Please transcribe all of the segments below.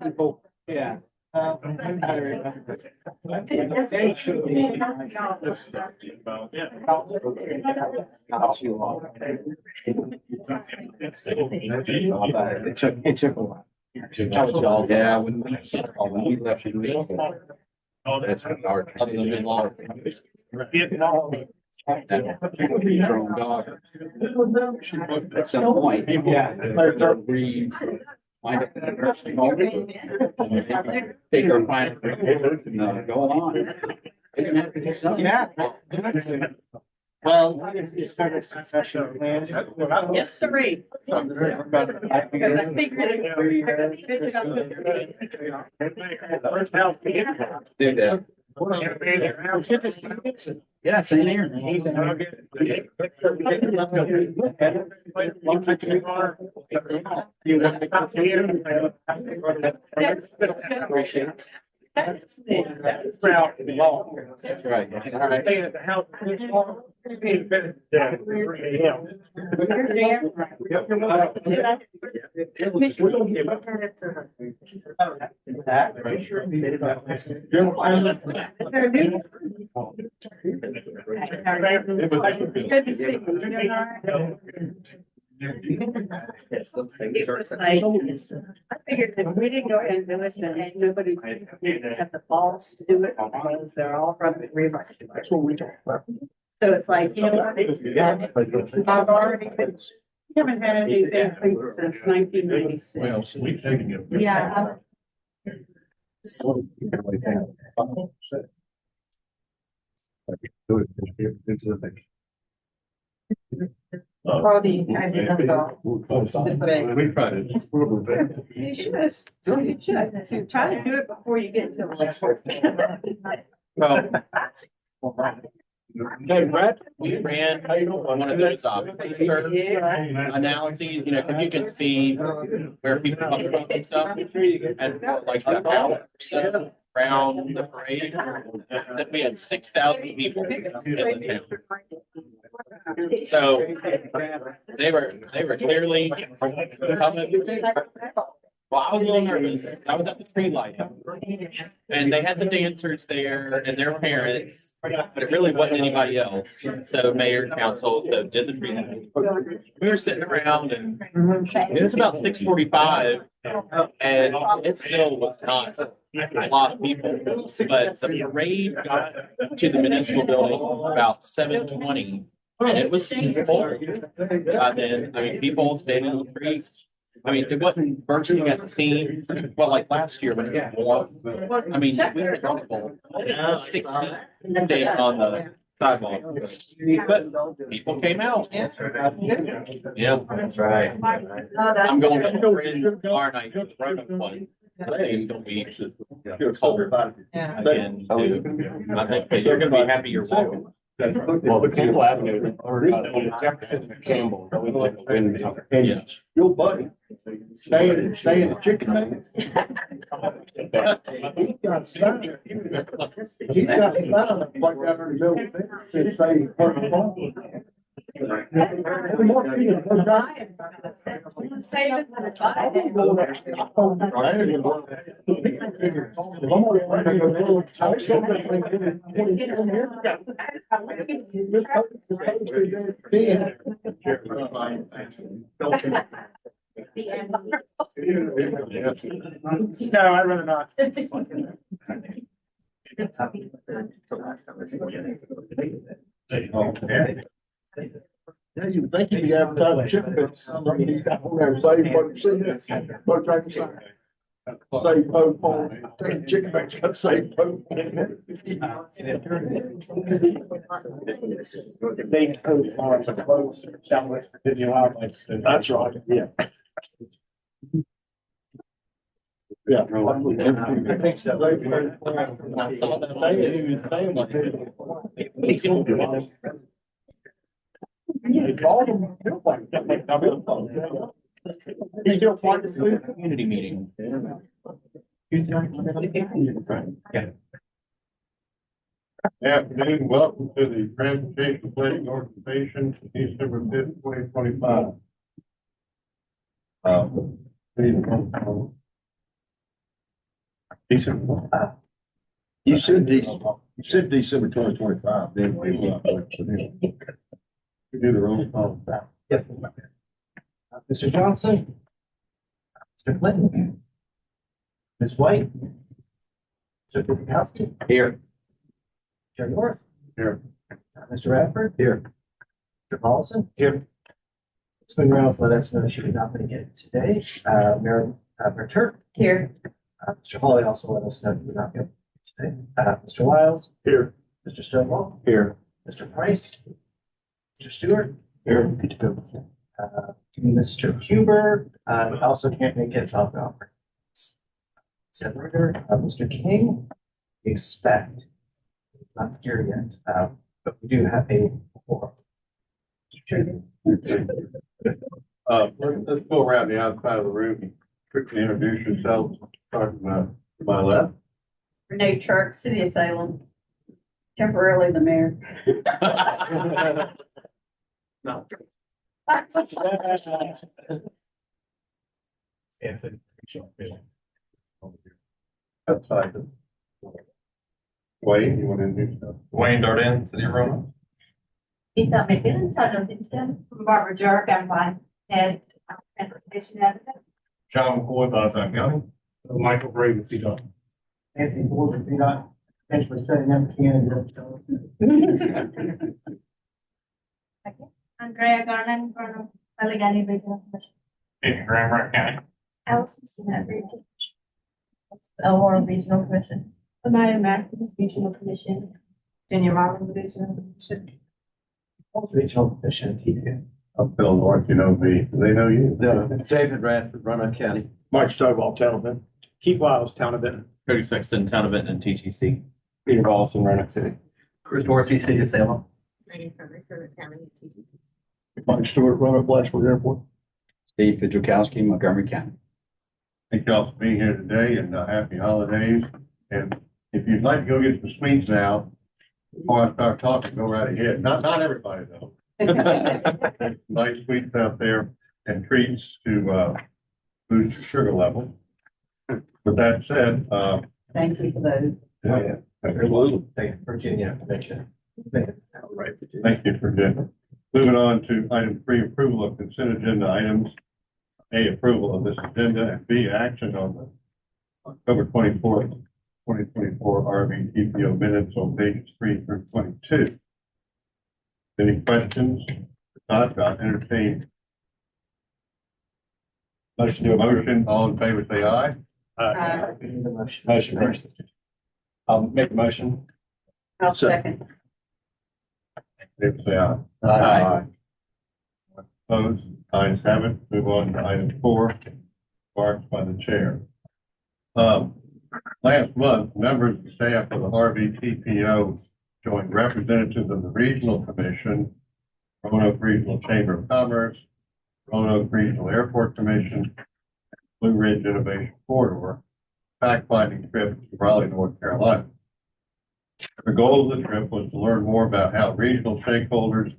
People, yeah. They should be. It took a while. Yeah, when we said all that, we left it. That's what our other than in law. Grown daughter. At some point, yeah, we wind up in the nursing home. Take her final, go on. Isn't that the case? Yeah. Well, it started succession plan. Yes, sirree. Do that. It's good to see you. Yeah, same here. Appreciate it. That's That's right. Good to see you. It was like, I figured if we didn't go ahead and do it, then nobody had the balls to do it because they're all from the river. That's what we talk about. So it's like, you know what? I've already been, haven't had any increase since 1996. Well, sweet taking it. Yeah. Probably, I didn't go. We tried it. You should try to do it before you get to the. Well, hey, Brett, we ran one of those analyses, you know, because you can see where people come from and stuff. And like the house around the parade, said we had 6,000 people in the town. So they were clearly coming. Well, I was a little nervous. I was at the tree lighting, and they had the dancers there and their parents, but it really wasn't anybody else. So mayor, council did the tree lighting. We were sitting around, and it was about 6:45, and it still was not a lot of people. But the parade got to the municipal building about 7:20, and it was full. By then, I mean, people stayed in the streets. I mean, it wasn't bursting at the seams. Well, like last year when it got warm. I mean, we had people 60 days on the sidewalk, but people came out. Yeah, that's right. I'm going to tomorrow night to the Roanoke one. I think it's going to be cold again too. I think they're going to be happy you're walking. Well, the Campbell Avenue or Jefferson and Campbell, really like the wind. Yeah. Your buddy, stay in the chicken man. He's got sign. He's got sign like that in the building. Says say personal phone. More people, more guys. Save it for the No, I'd rather not. Yeah, you would think you'd be advertising chicken bits, somebody he's got on there, save what you see, what type of sign. Save post phone, take chicken bits, got save post. Save post farms, close Southwest Virginia wildlife. That's right, yeah. Yeah. I think so. I saw that. It's all of them feel like He's still part of the community meeting. Afternoon, welcome to the Transportation Planning Organization, December 5th, 2025. Decent. You said December 2025, then we do the roll call. Yep. Mr. Johnson? Mr. Clinton? Ms. White? Mr. Kuzikowski? Here. Chair North? Here. Mr. Radford? Here. Mr. Paulson? Here. Ms. Reynolds let us know she did not make it today. Mayor Turk? Here. Mr. Hawley also let us know he did not make it today. Mr. Wiles? Here. Mr. Stonewall? Here. Mr. Price? Mr. Stewart? Here. Mr. Huber, also can't make it, Bob Goffard. Said Ritter, Mr. King, we expect, not here yet, but we do have a forum. Let's go around the outside of the room and quickly introduce yourselves, starting to my left. Renee Turk, City of Salem, temporarily the mayor. No. Outside. Wayne, you want to introduce yourself? Wayne Darden, City of Roanoke. Peter McGinn, Town of Kingston. Barbara Jerk, I'm by head transportation advocate. John McCoy, Valley-Alleghany County. Michael Brady, if you don't. Anthony Ford, if you're not potentially setting up candidates. Andrea Garland from Valley-Alleghany Regional Commission. In Grand Rapids County. Allison Sinatra. Elmore Regional Commission. Amaya Matthews Regional Commission. Virginia Marlin Regional Commission. Regional Commission, TV. Up Bill North, you know me. Do they know you? No, it's David Radford, Roanoke County. Mike Stovall, Town of Benton. Keith Wiles, Town of Benton. Cody Sexton, Town of Benton and TTC. Peter Paulson, Roanoke City. Chris Dorsey, City of Salem. Mike Stewart, Roanoke, Blatchford Airport. Steve Fidrzikowski, Montgomery County. Thank y'all for being here today and happy holidays. And if you'd like to go get some sweets now, before I start talking, go right ahead. Not everybody though. Nice sweets out there and treats to boost your sugar level. With that said, Thank you for those. absolutely. Thank you, Virginia Commission. Right. Thank you for dinner. Moving on to item 3, approval of consent agenda items. A, approval of this agenda, and B, action on the October 24th, 2024 RVTPO minutes on pages 3 through 22. Any questions? If not, I'll entertain. Motion to a motion. All in favor, say aye. We need a motion. Motion first. I'll make a motion. I'll second. Favor, say aye. Aye. Opposed? Ayes have it. Move on to item 4, marked by the chair. Last month, members of the staff of the RVTPO joined representatives of the Regional Commission, Roanoke Regional Chamber of Commerce, Roanoke Regional Airport Commission, Blue Ridge Innovation Corridor, fact-finding trip to Raleigh, North Carolina. The goal of the trip was to learn more about how regional stakeholders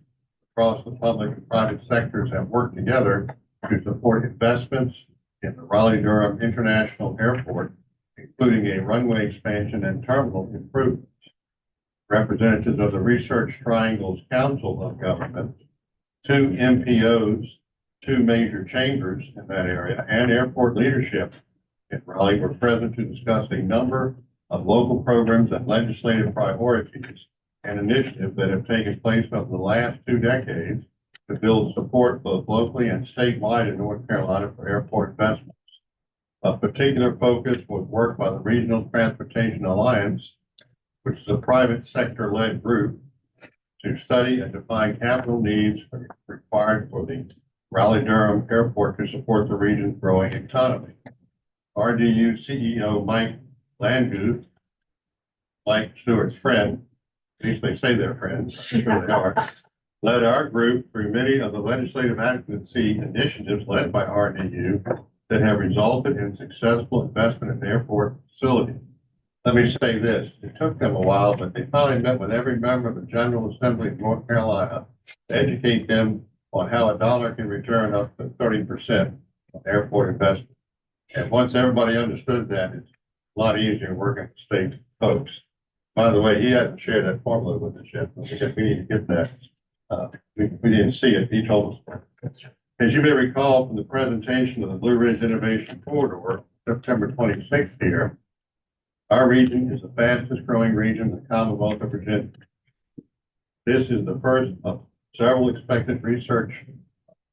across the public and private sectors have worked together to support investments in the Raleigh-Durham International Airport, including a runway expansion and terminal improvements. Representatives of the Research Triangles Council of Governments, 2 MPOs, 2 major chambers in that area, and airport leadership in Raleigh were present to discuss a number of local programs and legislative priorities and initiatives that have taken place over the last 2 decades to build support both locally and statewide in North Carolina for airport investments. A particular focus was work by the Regional Transportation Alliance, which is a private sector-led group, to study and define capital needs required for the Raleigh-Durham Airport to support the region's growing economy. RDU CEO Mike Landguth, Mike Stewart's friend, at least they say they're friends, I'm sure they are, led our group through many of the legislative advocacy initiatives led by RDU that have resulted in successful investment in the airport facility. Let me say this, it took them a while, but they finally met with every member of the General Assembly of North Carolina to educate them on how a dollar can return up to 30% airport investment. And once everybody understood that, it's a lot easier working with state folks. By the way, he hasn't shared that formula with us yet, but we need to get that. We didn't see it, he told us. As you may recall from the presentation of the Blue Ridge Innovation Corridor, September 26th here, our region is the fastest growing region in the Commonwealth of Virginia. This is the first of several expected research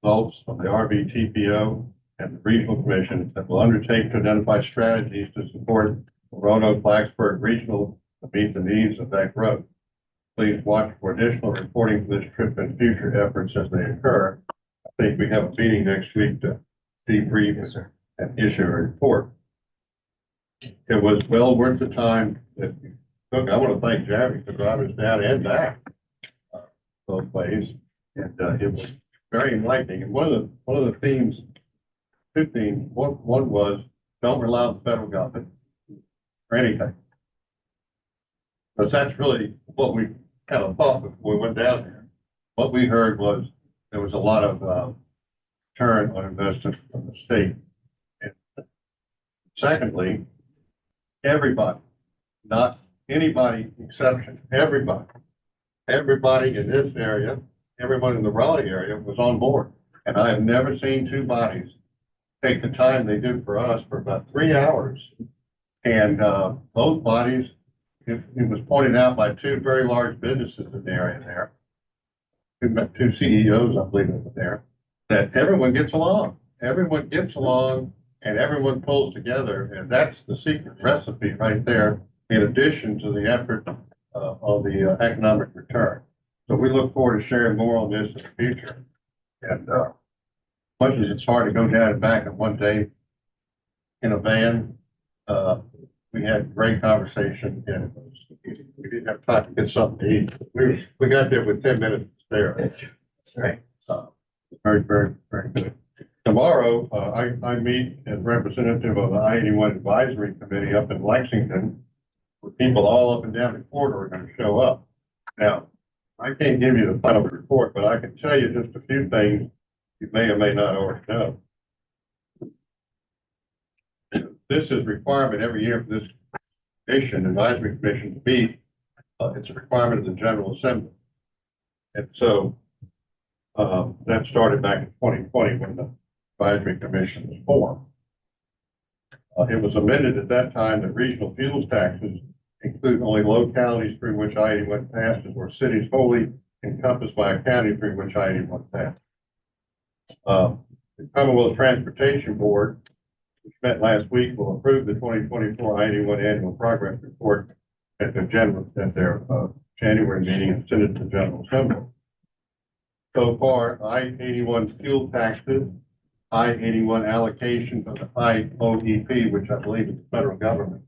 results from the RVTPO and the Regional Commission that will undertake to identify strategies to support the Roanoke-Blacksburg Regional to meet the needs of that growth. Please watch for additional reporting for this trip and future efforts as they occur. I think we have a meeting next week to debrief and issue a report. It was well worth the time that we took. I want to thank Jeremy because I was down and back both ways, and it was very enlightening. And one of the themes, two themes. One was don't rely on the federal government for anything, because that's really what we kind of thought before we went down there. What we heard was there was a lot of return on investment from the state. And secondly, everybody, not anybody exception, everybody in this area, everyone in the Raleigh area was on board. And I have never seen two bodies take the time they did for us for about 3 hours. And both bodies, it was pointed out by two very large businesses in the area there, two CEOs, I believe, over there, that everyone gets along. Everyone gets along and everyone pulls together. And that's the secret recipe right there, in addition to the effort of the economic return. So we look forward to sharing more on this in the future. And much as it's hard to go down and back in one day in a van, we had a great conversation, and we didn't have time to get something to eat. We got there with 10 minutes to spare. That's right. Very, very, very good. Tomorrow, I meet as representative of the I-81 Advisory Committee up in Lexington, where people all up and down the corridor are going to show up. Now, I can't give you the final report, but I can tell you just a few things you may or may not already know. This is a requirement every year for this commission, advisory commission, to meet. It's a requirement of the General Assembly. And so that started back in 2020 when the advisory commission was formed. It was amended at that time that regional fuels taxes include only localities through which I-81 passes or cities wholly encompassed by a county through which I-81 passes. The Commonwealth Transportation Board, which met last week, will approve the 2024 I-81 annual progress report at their January meeting and send it to the General Assembly. So far, I-81 fuel taxes, I-81 allocation of the IOEP, which I believe is the federal government,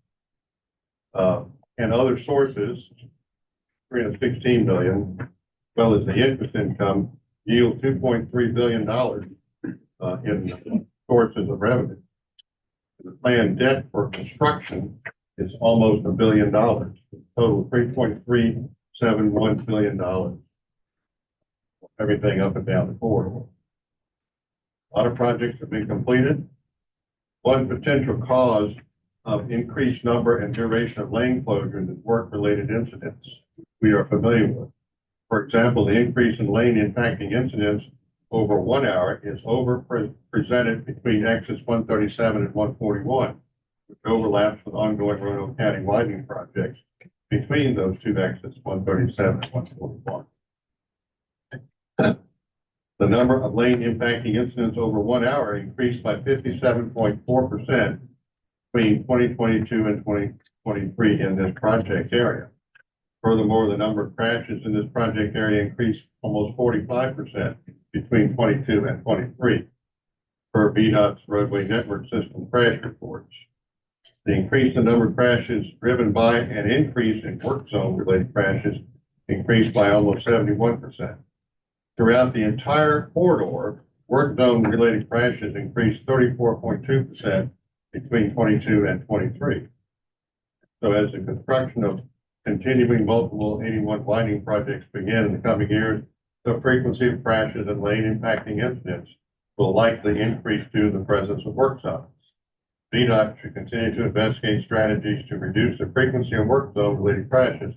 and other sources, $316 billion, as well as the interest income, yield $2.3 billion in sources of revenue. The planned debt for construction is almost $1 billion, total $3.371 billion. Everything up and down the corridor. A lot of projects have been completed. One potential cause of increased number and duration of lane closures is work-related incidents we are familiar with. For example, the increase in lane impacting incidents over 1 hour is overrepresented between exits 137 and 141, which overlaps with ongoing Roanoke County widening projects between those two exits, 137 and 141. The number of lane impacting incidents over 1 hour increased by 57.4% between 2022 and 2023 in this project area. Furthermore, the number of crashes in this project area increased almost 45% between 22 and 23 per VDOT's roadway network system crash reports. The increase in the number of crashes driven by an increase in work zone related crashes increased by almost 71%. Throughout the entire corridor, work zone related crashes increased 34.2% between 22 and 23. So as the construction of continuing multiple 81 widening projects begin in the coming years, the frequency of crashes and lane impacting incidents will likely increase due to the presence of work zones. VDOT should continue to investigate strategies to reduce the frequency of work zone-related crashes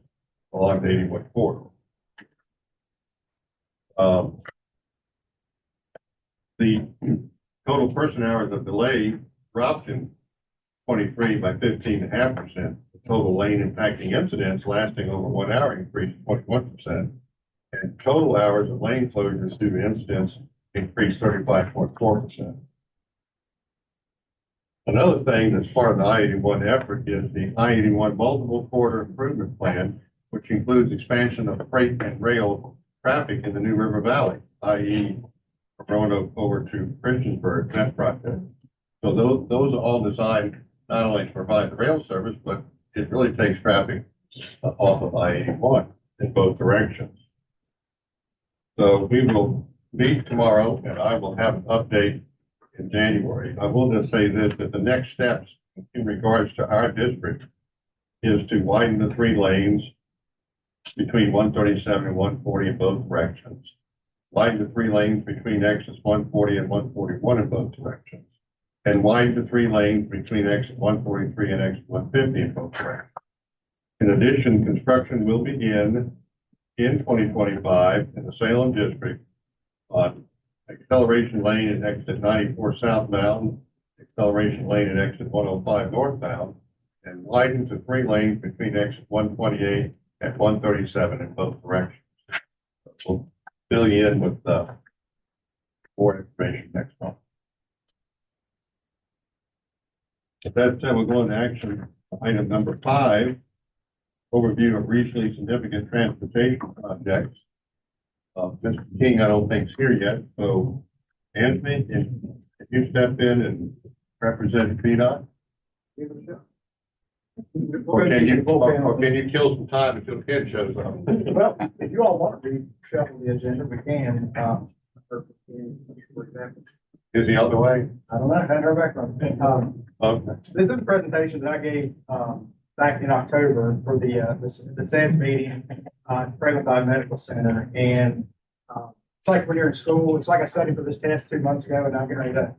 along the 81 corridor. The total person hours of delay dropped in 23 by 15.5%. The total lane impacting incidents lasting over 1 hour increased 21%. And total hours of lane closures due to incidents increased 35.4%. Another thing that's part of the I-81 effort is the I-81 multiple corridor improvement plan, which includes expansion of freight and rail traffic in the New River Valley, i.e. from Roanoke over to Christiansburg, that project. So those are all designed not only to provide the rail service, but it really takes traffic off of I-81 in both directions. So we will meet tomorrow and I will have an update in January. I will just say this, that the next steps in regards to our district is to widen the 3 lanes between 137 and 140 in both directions. Widen the 3 lanes between exits 140 and 141 in both directions. And widen the 3 lanes between exit 143 and exit 150 in both directions. In addition, construction will begin in 2025 in the Salem district on acceleration lane at exit 94 southbound, acceleration lane at exit 105 northbound, and widen to 3 lanes between exit 128 and 137 in both directions. We'll fill you in with more information next month. With that said, we'll go into action item number 5, overview of regionally significant transportation projects. Mr. King, I don't think is here yet, so Anthony, if you step in and represent VDOT? Or can you kill some time until Ken shows up? Well, if you all want to reshuffle the agenda, we can. Is he on the way? I don't know, I haven't heard back from him. Okay. This is a presentation that I gave, back in October for the SAD meeting, Pregnant Medical Center. And, it's like when you're in school, it's like I studied for this test 2 months ago and I'm getting ready to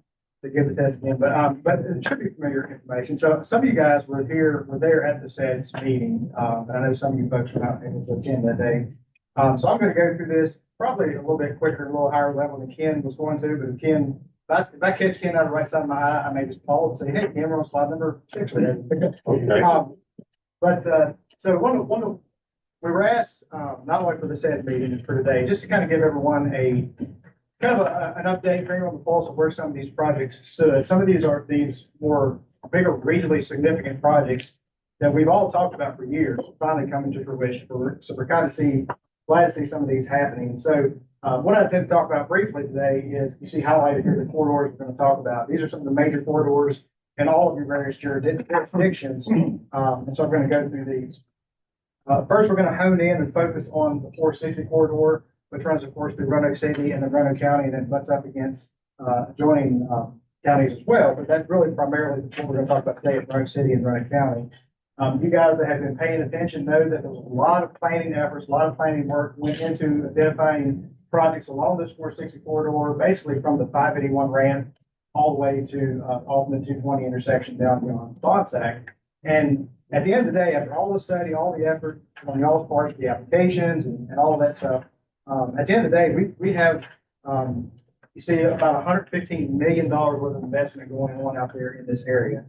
give the test again, but it should be familiar information. So some of you guys were there at the SADS meeting. And I know some of you folks were not able to attend that day. So I'm going to go through this probably a little bit quicker, a little higher level than Ken was going to, but Ken, if I catch Ken out of the right side of my eye, I may just pause and say, hey, Ken, we're on slide number 6. Okay. So we were asked, not only for the SAD meeting and for today, just to kind of give everyone a kind of an update, finger on the pulse of where some of these projects stood. Some of these are these more bigger, regionally significant projects that we've all talked about for years, finally coming to fruition. So we're kind of glad to see some of these happening. So what I intend to talk about briefly today is, you see highlighted here the corridors we're going to talk about. These are some of the major corridors in all of your various jurisdictions. And so I'm going to go through these. First, we're going to hone in and focus on the 460 corridor, which runs, of course, through Roanoke City and then Roanoke County, and then butts up against adjoining counties as well. But that's really primarily what we're going to talk about today at Roanoke City and Roanoke County. You guys that have been paying attention know that there was a lot of planning efforts, a lot of planning work went into identifying projects along this 460 corridor, basically from the 581 ramp all the way to Altman 220 intersection down beyond Bonsack. And at the end of the day, after all the study, all the effort on y'all's part, the applications and all of that stuff, at the end of the day, we have, you see about $115 million worth of investment going on out there in this area.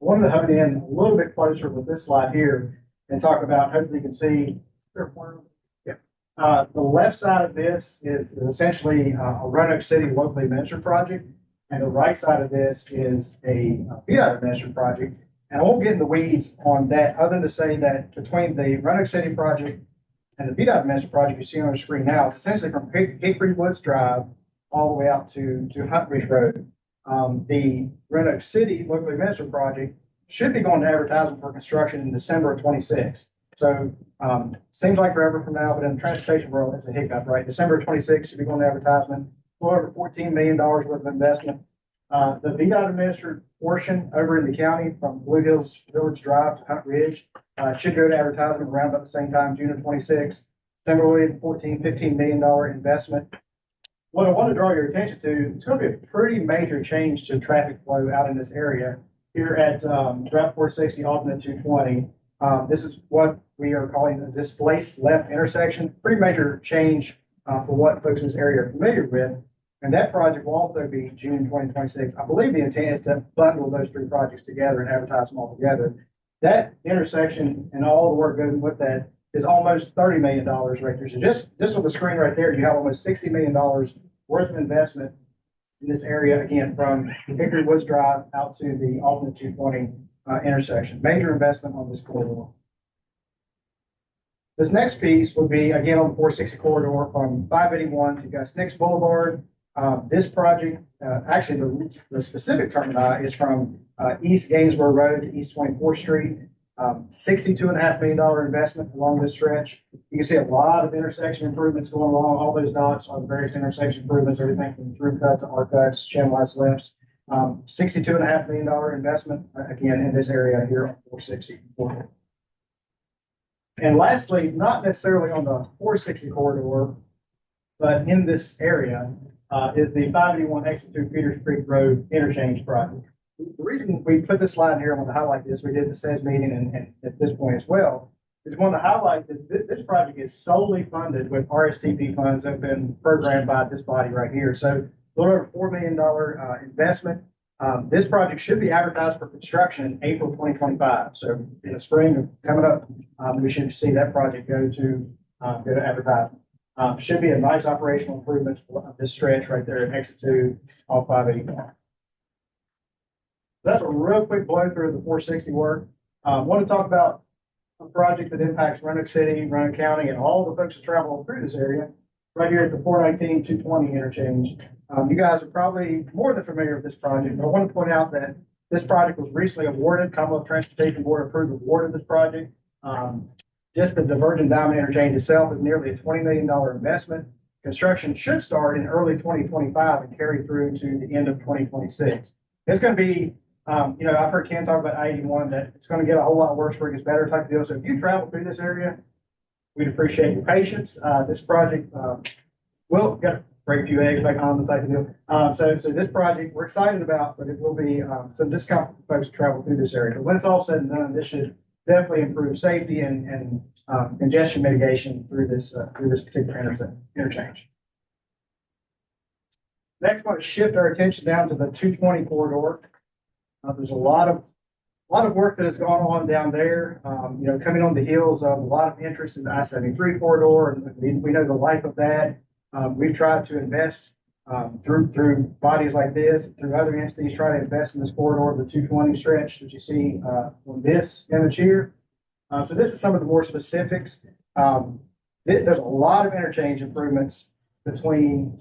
I wanted to hone in a little bit closer with this slide here and talk about, hopefully you can see, the left side of this is essentially a Roanoke City locally administered project, and the right side of this is a VDOT administered project. And I won't get in the weeds on that, other than to say that between the Roanoke City project and the VDOT administered project you see on the screen now, it's essentially from Hickory Woods Drive all the way out to Hunt Ridge Road. The Roanoke City locally administered project should be going to advertisement for construction in December of 26. So seems like forever from now, but in the transportation world, it's a hiccup, right? December of 26 should be going to advertisement. A little over $14 million worth of investment. The VDOT administered portion over in the county from Blue Hills Village Drive to Hunt Ridge should go to advertisement around about the same time, June of 26. Similarly, $15 million investment what I want to draw your attention to, it's going to be a pretty major change to traffic flow out in this area here at Route 460, alternate 220. This is what we are calling a displaced left intersection. Pretty major change for what folks in this area are familiar with. And that project will also be June 2026. I believe the intent is to bundle those three projects together and advertise them all together. That intersection and all the work going with that is almost $30 million right there. So just on the screen right there, you have almost $60 million worth of investment in this area, again, from Hickory Woods Drive out to the alternate 220 intersection. Major investment on this corridor. This next piece would be, again, on the 460 corridor from 581 to Gus Nix Boulevard. This project, actually, the specific termini is from East Gainsborough Road to East 24th Street. $62.5 million investment along this stretch. You can see a lot of intersection improvements going along. All those dots are the various intersection improvements, everything from through cut to arc cuts, channelized slips. $62.5 million investment, again, in this area here on 460 corridor. And lastly, not necessarily on the 460 corridor, but in this area is the 581 exit to Peters Creek Road interchange project. The reason we put this slide here, I want to highlight this, we did the SES meeting and at this point as well, is want to highlight that this project is solely funded with RSTP funds that have been programmed by this body right here. So a little over $4 million investment. This project should be advertised for construction in April 2025. So in the spring coming up, we should see that project go to advertisement. Should be a nice operational improvement for this stretch right there at exit 2 off 581. That's a real quick blow through of the 460 work. I want to talk about a project that impacts Roanoke City, Roanoke County, and all the folks that travel through this area, right here at the 419-220 interchange. You guys are probably more than familiar with this project, but I want to point out that this project was recently awarded. Commonwealth Transportation Board approved award of this project. Just the Divergent Diamond interchange itself is nearly a $20 million investment. Construction should start in early 2025 and carry through to the end of 2026. It's going to be I've heard Ken talk about I-81, that it's going to get a whole lot worse before it gets better type of deal. So if you travel through this area, we'd appreciate your patience. This project, well, got to break a few eggs back on the type of deal. So this project we're excited about, but it will be some discount for folks to travel through this area. But when it's all said and done, this should definitely improve safety and congestion mitigation through this particular interchange. Next, I want to shift our attention down to the 220 corridor. There's a lot of work that has gone on down there, coming on the heels of a lot of interest in the I-73 corridor, and we know the life of that. We've tried to invest through bodies like this, through other entities, try to invest in this corridor, the 220 stretch that you see on this image here. So this is some of the more specifics. There's a lot of interchange improvements between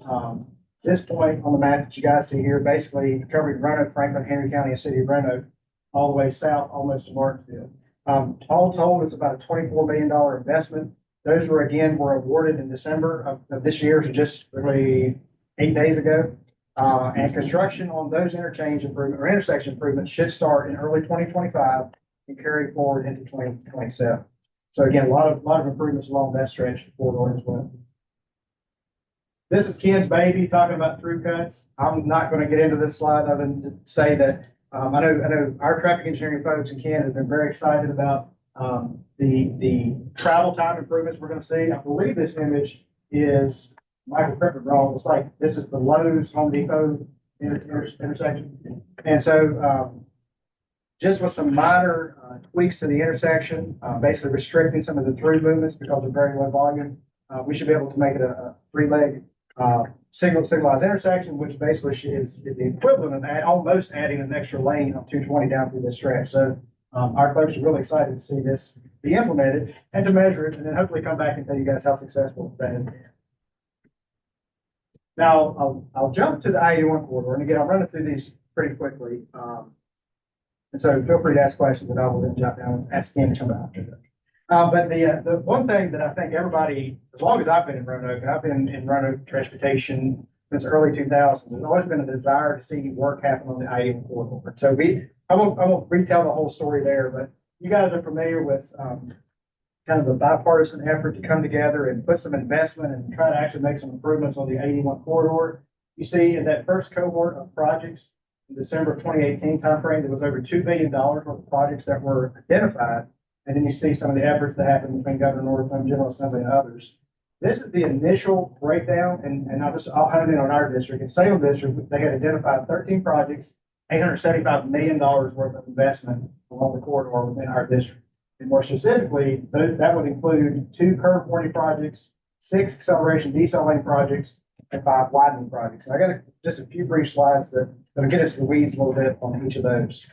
this point on the map that you guys see here, basically covering Roanoke, Franklin, Henry County, and City of Roanoke, all the way south, almost to Martinsville. All told, it's about a $24 million investment. Those were awarded in December of this year, so just really 8 days ago. And construction on those intersection improvements should start in early 2025 and carry forward into 2027. So again, a lot of improvements along that stretch of corridor as well. This is Ken's baby, talking about through cuts. I'm not going to get into this slide other than to say that I know our traffic engineering folks in Ken have been very excited about the travel time improvements we're going to see. I believe this image is, Michael, correct me wrong, it's like this is the Lowe's Home Depot intersection. And so just with some minor tweaks to the intersection, basically restricting some of the through movements because of very low volume, we should be able to make it a three-leg signalized intersection, which basically is the equivalent of almost adding an extra lane on 220 down through this stretch. So our folks are really excited to see this be implemented and to measure it, and then hopefully come back and tell you guys how successful that is. Now, I'll jump to the I-81 corridor, and again, I'm running through these pretty quickly. And so feel free to ask questions, and I will then jump down and ask Ken to come after that. But the one thing that I think everybody, as long as I've been in Roanoke, and I've been in Roanoke transportation since early 2000s, there's always been a desire to see work happen on the I-81 corridor. So I won't retell the whole story there, but you guys are familiar with kind of a bipartisan effort to come together and put some investment and try to actually make some improvements on the 81 corridor. You see in that first cohort of projects, in December of 2018 timeframe, there was over $2 billion worth of projects that were identified. And then you see some of the efforts that happened between Governor Northam, General Assembly, and others. This is the initial breakdown, and I'll hone in on our district. In Salem District, they had identified 13 projects, $875 million worth of investment along the corridor within our district. And more specifically, that would include 2 curb warning projects, 6 acceleration decel lane projects, and 5 widening projects. And I got just a few brief slides that will get us to the weeds a little bit on each of those.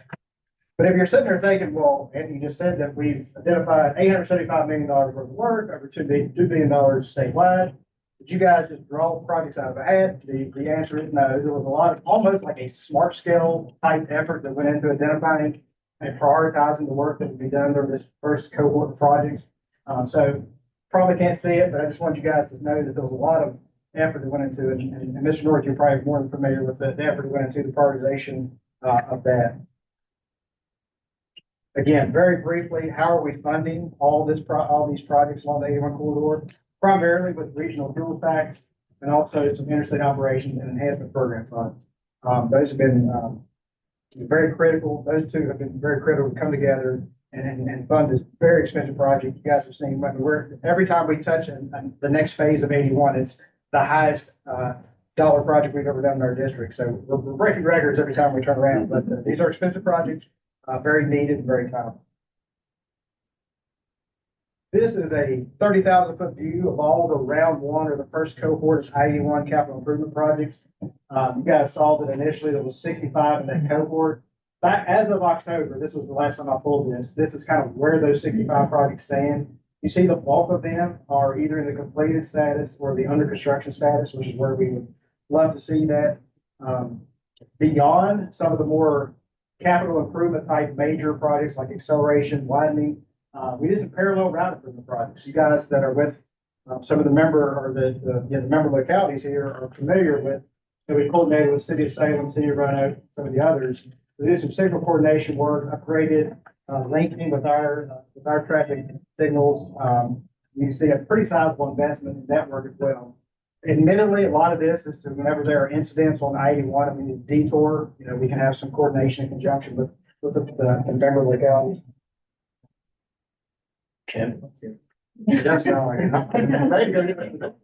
But if you're sitting there thinking, well, and you just said that we've identified $875 million worth of work, over $2 billion statewide, did you guys just draw projects out of a hat? The answer is no. There was a lot of, almost like a smart scale type effort that went into identifying and prioritizing the work that would be done during this first cohort of projects. So probably can't see it, but I just want you guys to know that there was a lot of effort that went into it. And Mr. North, you're probably more than familiar with the effort that went into the prioritization of that. Again, very briefly, how are we funding all these projects along the 81 corridor? Primarily with regional fuel tax and also some interstate operations and enhancement program funds. Those have been very critical. Those two have been very critical to come together and fund this very expensive project. You guys have seen, every time we touch the next phase of 81, it's the highest dollar project we've ever done in our district. So we're breaking records every time we turn around, but these are expensive projects. Very needed and very timely. This is a 30,000-foot view of all the round one or the first cohort of 81 capital improvement projects. You guys saw that initially there was 65 in that cohort. As of October, this was the last time I pulled this. This is kind of where those 65 projects stand. You see the bulk of them are either in the completed status or the under construction status, which is where we would love to see that. Beyond some of the more capital improvement type major projects like acceleration, widening. We did some parallel route improvement projects. You guys that are with some of the member localities here are familiar with, that we coordinated with City of Salem, City of Roanoke, some of the others. We did some signal coordination work, upgraded linking with our traffic signals. You see a pretty sizable investment in that work as well. Admittedly, a lot of this is to whenever there are incidents on I-81, and we need a detour, we can have some coordination in conjunction with the member localities. Ken? It does sound like it. Ready to go.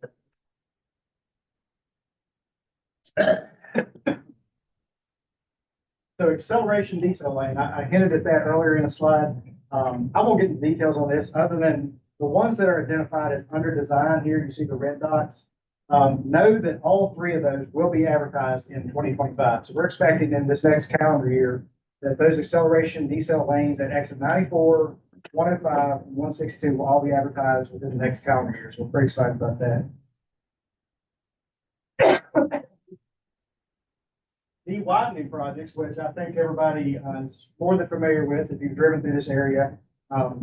So acceleration decel lane, I hinted at that earlier in the slide. I won't get into details on this other than the ones that are identified as under design here. You see the red dots. Know that all 3 of those will be advertised in 2025. So we're expecting in this next calendar year that those acceleration decel lanes at exit 94, 105, and 162 will all be advertised within the next calendar year. So we're pretty excited about that. The widening projects, which I think everybody is more than familiar with if you've driven through this area.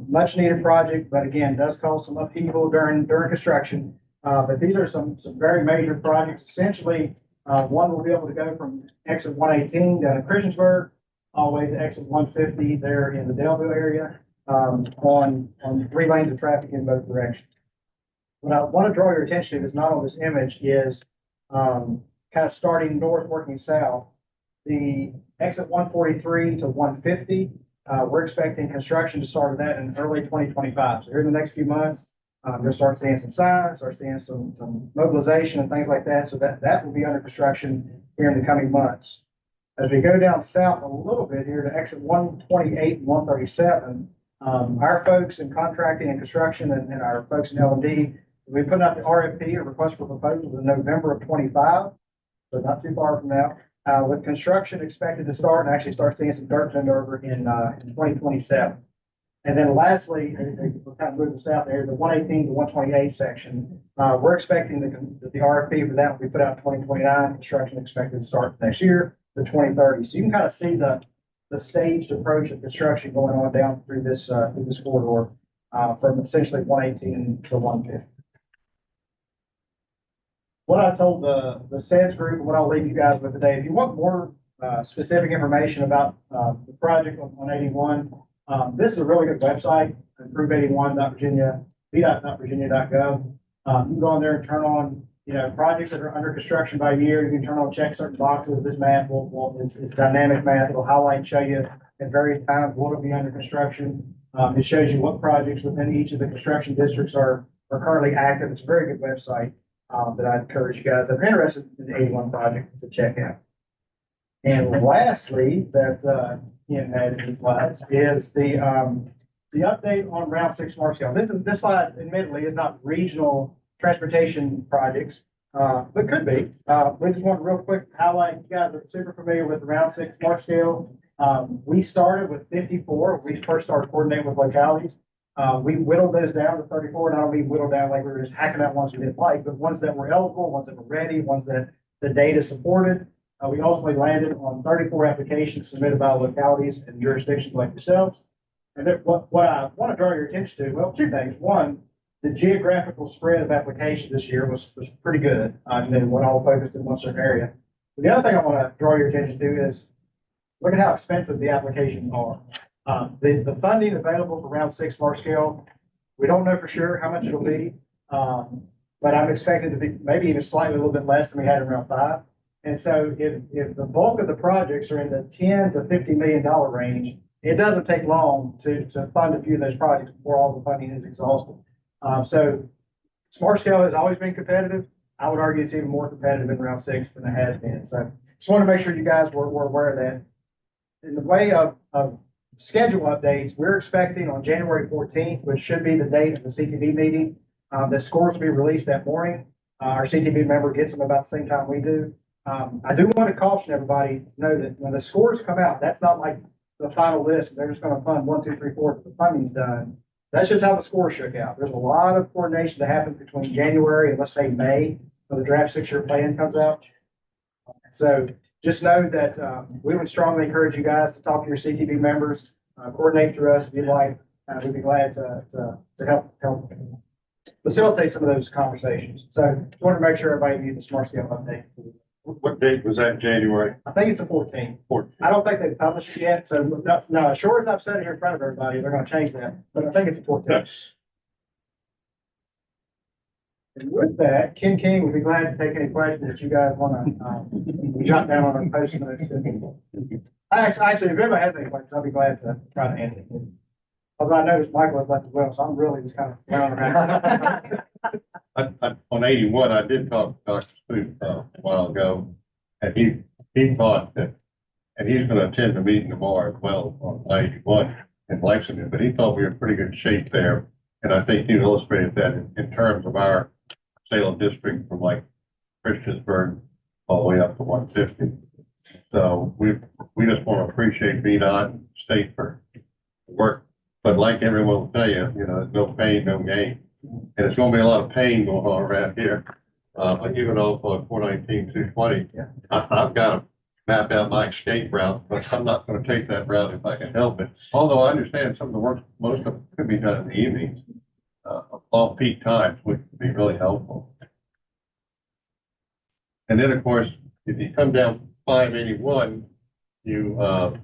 Much needed project, but again, does cause some upheaval during construction. But these are some very major projects. Essentially, one will be able to go from exit 118 down to Christiansburg, all the way to exit 150 there in the Delville area, on 3 lanes of traffic in both directions. What I want to draw your attention to is not on this image is kind of starting north, working south. The exit 143 to 150, we're expecting construction to start with that in early 2025. So here in the next few months, you'll start seeing some signs, start seeing some mobilization and things like that. So that will be under construction here in the coming months. As we go down south a little bit here to exit 128 and 137, our folks in contracting and construction and our folks in L&D, we put out the RFP, or request for proposals, in November of 25, so not too far from now. With construction expected to start and actually start seeing some dirt turned over in 2027. And then lastly, we're kind of moving south there, the 118 to 128 section. We're expecting the RFP for that will be put out in 2029. Construction expected to start next year to 2030. So you can kind of see the staged approach of construction going on down through this corridor from essentially 118 to 150. What I told the SEDS group, and what I'll leave you guys with today, if you want more specific information about the project on 81, This is a really good website, improve81.virginia, v.virginia.gov. You can go on there and turn on, projects that are under construction by year. You can turn on, check certain boxes. This map it's dynamic math. It'll highlight and show you at various times what will be under construction. It shows you what projects within each of the construction districts are currently active. It's a very good website, that I'd encourage you guys that are interested in the 81 project to check out. And lastly, that, had in these slides is the update on Route 6 Smart Scale. This slide admittedly is not regional transportation projects, but could be. We just want to real quick highlight, you guys are super familiar with the Route 6 Smart Scale. We started with 54. We first started coordinating with localities. We whittled those down to 34, and I don't mean whittled down like we were just hacking out ones we didn't like, but ones that were eligible, ones that were ready, ones that the data supported. We ultimately landed on 34 applications submitted by localities and jurisdictions like yourselves. And what I want to draw your attention to, well, two things. One, the geographical spread of applications this year was pretty good. They went all focused in one certain area. But the other thing I want to draw your attention to is look at how expensive the applications are. The funding available for Round 6 Smart Scale, we don't know for sure how much it'll be, but I'm expecting to be maybe even slightly a little bit less than we had in Round 5. And so if the bulk of the projects are in the $10 to $50 million range, it doesn't take long to fund a few of those projects before all the funding is exhausted. So Smart Scale has always been competitive. I would argue it's even more competitive in Round 6 than it has been. So just want to make sure you guys were aware of that. In the way of schedule updates, we're expecting on January 14th, which should be the date of the CTV meeting, the scores will be released that morning. Our CTV member gets them about the same time we do. I do want to caution everybody to know that when the scores come out, that's not like the final list. They're just going to fund 1, 2, 3, 4. The funding's done. That's just how the scores shook out. There's a lot of coordination that happens between January and let's say May when the draft 6-year plan comes out. So just know that we would strongly encourage you guys to talk to your CTV members, coordinate through us if you'd like. We'd be glad to help facilitate some of those conversations. So just want to make sure everybody knew the Smart Scale update. What date was that, January? I think it's a 14. 14. I don't think they've published it yet, so no, sure as I've said it here in front of everybody, they're gonna change that, but I think it's a 14. Yes. And with that, Ken King would be glad to take any questions that you guys wanna, jot down on our post notes. Actually, if anybody has any questions, I'll be glad to try to answer them. Although I noticed Michael has left as well, so I'm really just kind of round around. On 81, I did talk to Dr. Spoot a while ago, and he thought that, and he's going to attend the meeting tomorrow as well on 81 in Lexington, but he thought we were in pretty good shape there. And I think you illustrated that in terms of our Salem district from like Christiansburg all the way up to 150. So we just want to appreciate VDOT and state for work. But like everyone will tell you, there's no pain, no gain. And it's going to be a lot of pain going on around here. I give it all for 419, 220. Yeah. I've got to map out my escape route, but I'm not going to take that route if I can help it. Although I understand some of the work, most of it could be done in the evenings, off peak times, which would be really helpful. And then, of course, if you come down 581, the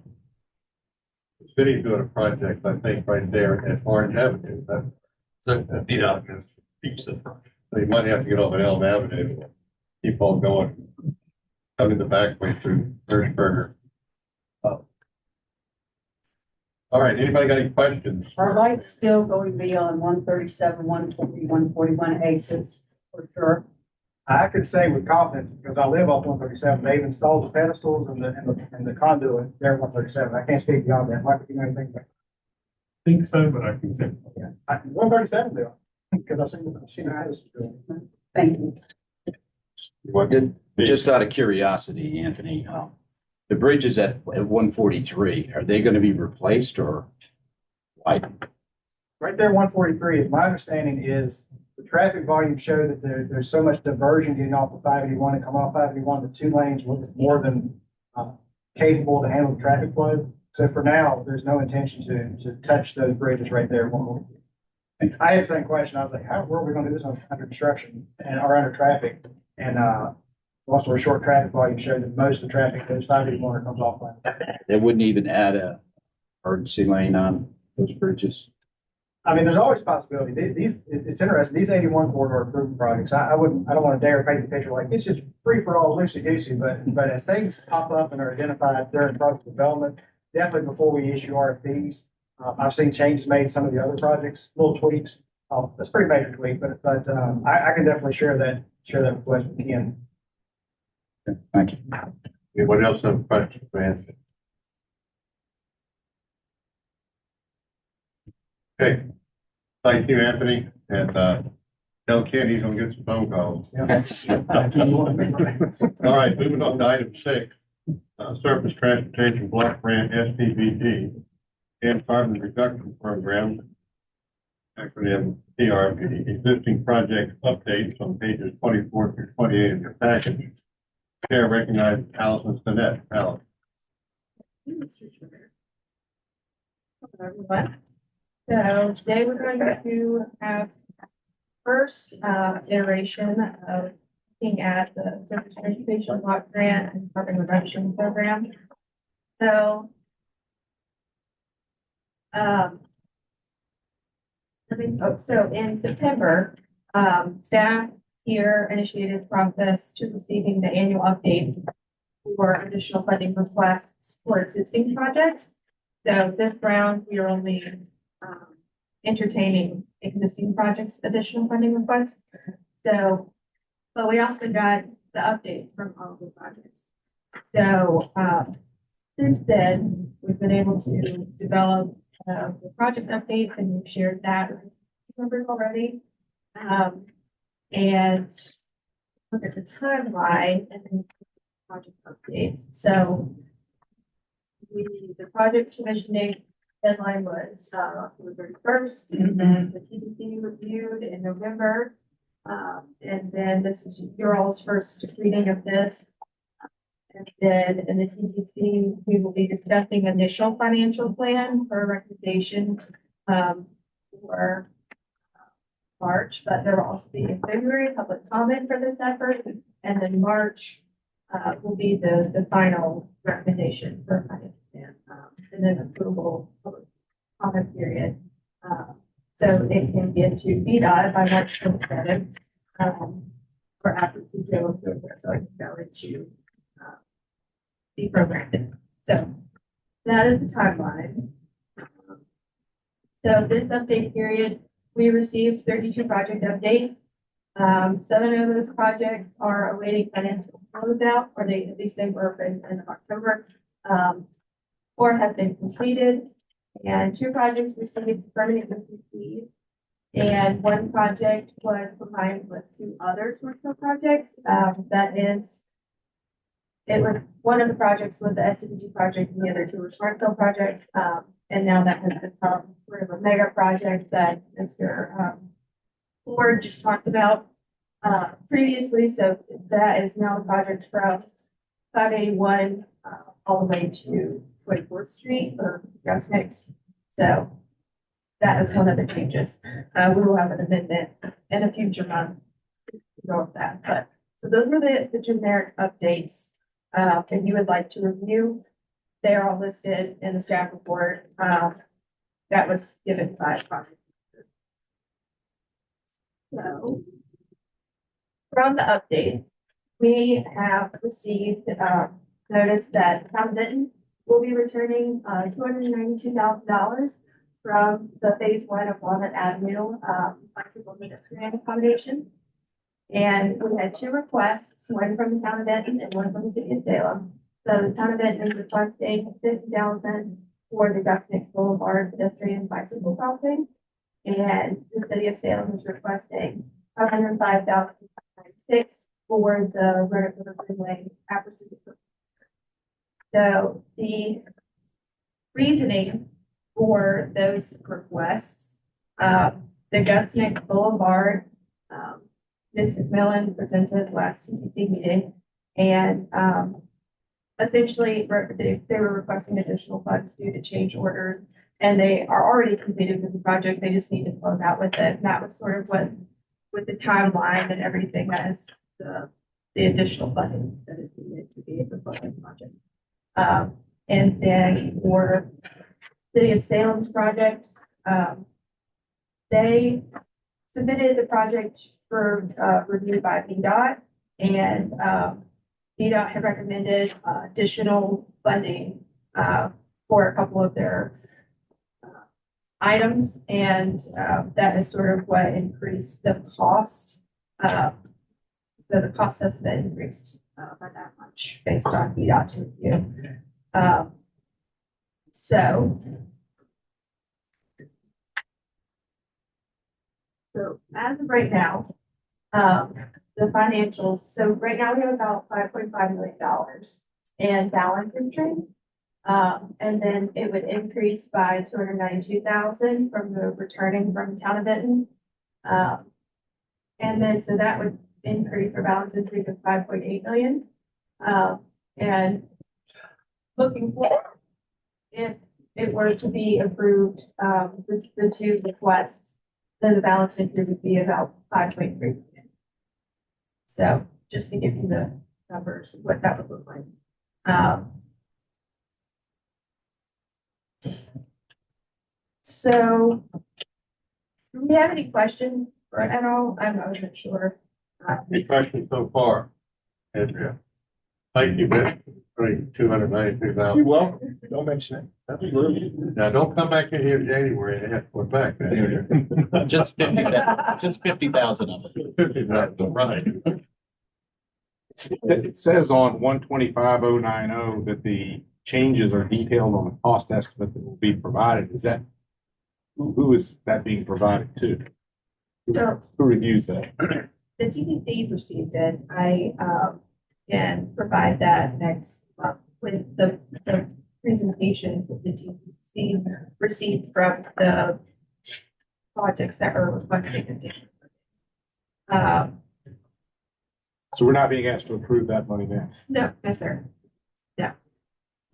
city's doing a project, I think, right there at Orange Avenue. So VDOT goes to beach the front. So you might have to get off at Elm Avenue, keep on going, coming the back way through Hirschberger. All right, anybody got any questions? Are lights still going to be on 137, 140, 141 exits for sure? I could say with confidence, because I live off 137, they've installed the pedestals and the conduit there at 137. I can't speak beyond that. Michael, you know anything about Think so, but I can say. Yeah, 137 bill, because I've seen the houses. Thank you. Just out of curiosity, Anthony, the bridges at 143, are they going to be replaced or widened? Right there, 143, is my understanding is the traffic volume show that there's so much diversion getting off of 581 and coming off 581, the 2 lanes was more than capable to handle the traffic flow. So for now, there's no intention to touch those bridges right there. And I had the same question. I was like, where are we going to do this under construction or under traffic? And also a short traffic volume showed that most of the traffic goes 581 comes off. They wouldn't even add a emergency lane on those bridges? I mean, there's always possibility. It's interesting. These 81 corridor improvement projects, I don't want to dare paint the picture like it's just free for all, loosey goosey, but as things pop up and are identified during project development, definitely before we issue RFPs, I've seen changes made in some of the other projects, little tweaks. That's pretty major tweak, but I can definitely share that request with Ken. Okay, thank you. Anyone else have questions for Anthony? Okay, thank you, Anthony, and, tell Ken he's gonna get some phone calls. All right, moving on to item 6, Surface Transportation Block Grant, STVD, and Carbon Reduction Program, acronym TRP, existing project updates on pages 24 through 28 of your package. Chair recognizes Allison Stinnett. Allison. Hello, everyone. So today we're going to have first iteration of looking at the Surface Transportation Block Grant and Carbon Reduction Program. So so in September, staff here initiated the process to receiving the annual updates for additional funding requests for existing projects. So this round, we are only entertaining existing projects, additional funding requests. So, but we also got the updates from all the projects. So since then, we've been able to develop the project updates, and we've shared that with members already. And look at the timeline and then project updates. So the project submission date deadline was October 31st, and then the TDC reviewed in November. And then this is your all's first reading of this. And then in the TDC, we will be discussing initial financial plan for recommendation for March, but there will also be in February public comment for this effort. And then March will be the final recommendation for financial plan, and then approval public comment period. So it can get to VDOT by March 27th, or after PTO, so it can go into the program. So that is the timeline. So this update period, we received 32 project updates. 7 of those projects are awaiting financial closeout, or at least they were in October, or have been completed. And 2 projects received permanent completion, and 1 project was combined with 2 other Smartsville projects. One of the projects was the SDG project, and the other 2 were Smartsville projects. And now that has become sort of a mega project that Mr. Ford just talked about previously. So that is now a project from 581 all the way to 24th Street for Gus Nicks. So that is one of the changes. We will have an amendment in a future month to go with that. But so those were the generic updates. If you would like to review, they are all listed in the staff report that was given by project. So from the updates, we have received notice that Town of Benton will be returning $292,000 from the phase 1 of Walnut Avenue flexible pedestrian accommodation. And we had 2 requests, one from the Town of Benton and one from the City of Salem. So the Town of Benton is requesting $50,000 for the Gus Nicks Boulevard pedestrian bicycle crossing. And the City of Salem is requesting $105,596 for the Roanoke River Greenway after City. So the reasoning for those requests, the Gus Nicks Boulevard, Ms. McMillan presented last TTC meeting, and essentially they were requesting additional funds due to change orders, and they are already completed with the project. They just need to close out with it. And that was sort of what, with the timeline and everything, that is the additional funding that is needed to be able to fund the project. And then for City of Salem's project. They submitted the project for review by VDOT, and VDOT had recommended additional funding for a couple of their items, and that is sort of what increased the cost. So the cost estimate increased by that much based on VDOT's review. So as of right now, the financials, so right now we have about $5.5 million in balance entry. And then it would increase by 292,000 from the returning from town of Benton. And then, so that would increase our balance entry to 5.8 million. And looking forward, if it were to be approved, the two requests, then the balance entry would be about 5.3 million. So just to give you the numbers of what that would look like. So do we have any questions at all? I wasn't sure. Any questions so far? Andrea? Thank you, Ben. $292,000. You're welcome. Don't mention it. Absolutely. Now, don't come back in here in January and have to put back, man. Just 50,000 of it. 50,000, right. It says on 125,090 that the changes are detailed on the cost estimate that will be provided. Is that, who is that being provided to? So Who reviews that? the TDC received it. I can provide that next month with the presentations that the TDC received from the projects that are requesting additional. So we're not being asked to approve that money now. No, no, sir.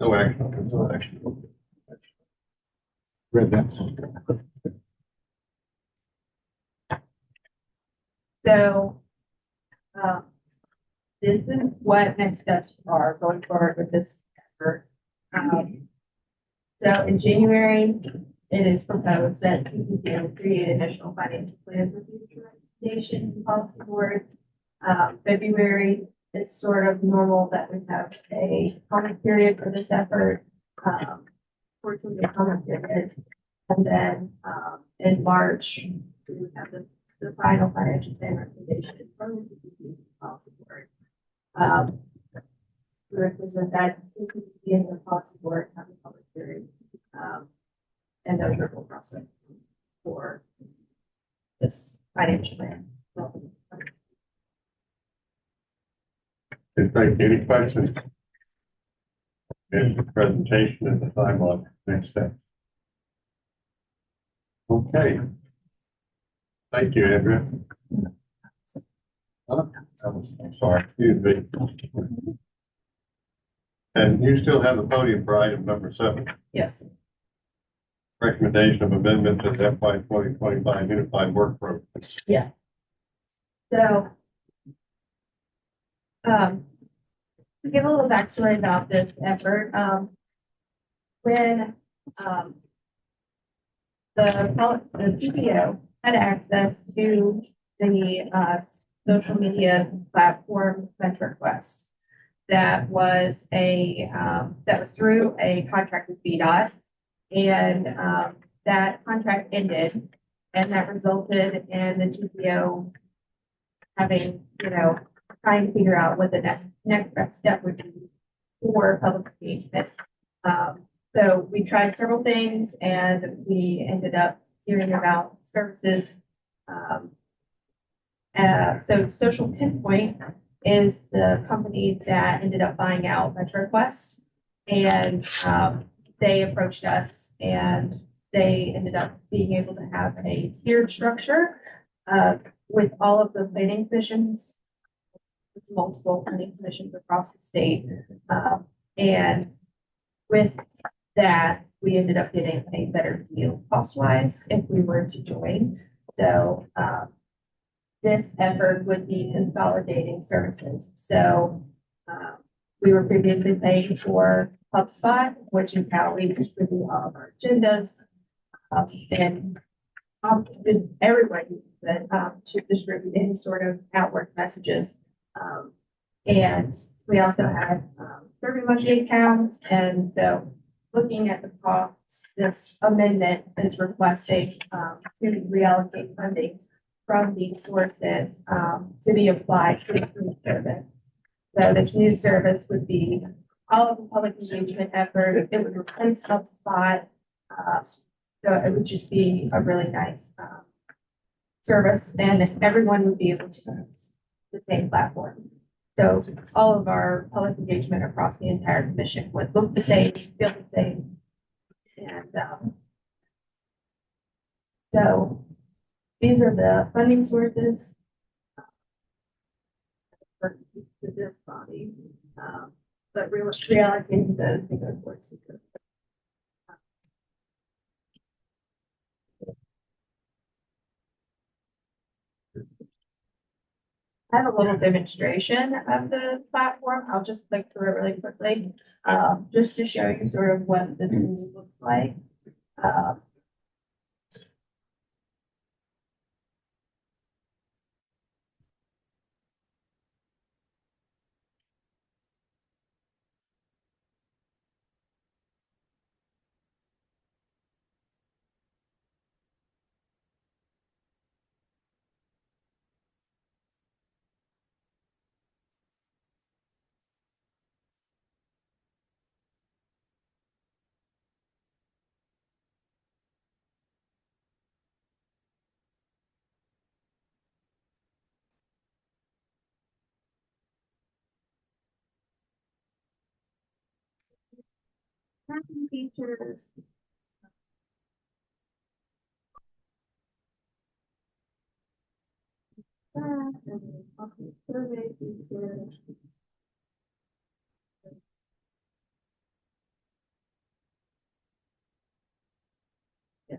No action. No action. Read that. So, this is what next steps are going forward with this effort. So in January, it is proposed that PPP will create additional financial plans with future recommendations and policy board. February, it's sort of normal that we have a comment period for this effort. Portion of the comment period. And then, in March, we would have the final financial plan recommendation from the PPP policy board. We represent that in the policy board, have a public hearing, and the approval process for this financial plan. Thank you. Any questions? And the presentation and the timeline, next step. Okay. Thank you, Andrea. I'm sorry, excuse me. And you still have the podium for item number 7. Yes. Recommendation of amendment to the FY 2025 Unified Work Program. Yeah. So, to give a little backstory about this effort, when the TPO had access to the social media platform MetroQuest, that was through a contract with VDOT, and that contract ended, and that resulted in the TPO having, trying to figure out what the next best step would be for public engagement. So we tried several things, and we ended up hearing about services. So Social Pinpoint is the company that ended up buying out MetroQuest, and they approached us, and they ended up being able to have a tiered structure with all of the planning commissions, multiple planning commissions across the state. And with that, we ended up getting a better deal cost-wise if we were to join. So this effort would be consolidating services. So we were previously paying for HubSpot, which is how we distribute all of our agendas. And everybody uses it to distribute any sort of outward messages. And we also have SurveyMonkey accounts. And so looking at the costs, this amendment is requesting to reallocate funding from these sources to be applied to the new service. So this new service would be all of the public engagement effort. It would replace HubSpot. So it would just be a really nice service, and everyone would be able to use the same platform. So all of our public engagement across the entire commission would look the same, feel the same. And so these are the funding sources for this body, but reallocating those to go towards the good. I have a little demonstration of the platform. I'll just click through it really quickly, just to show you sort of what the tool looks like. Tracking features. And then okay, survey features. Yeah.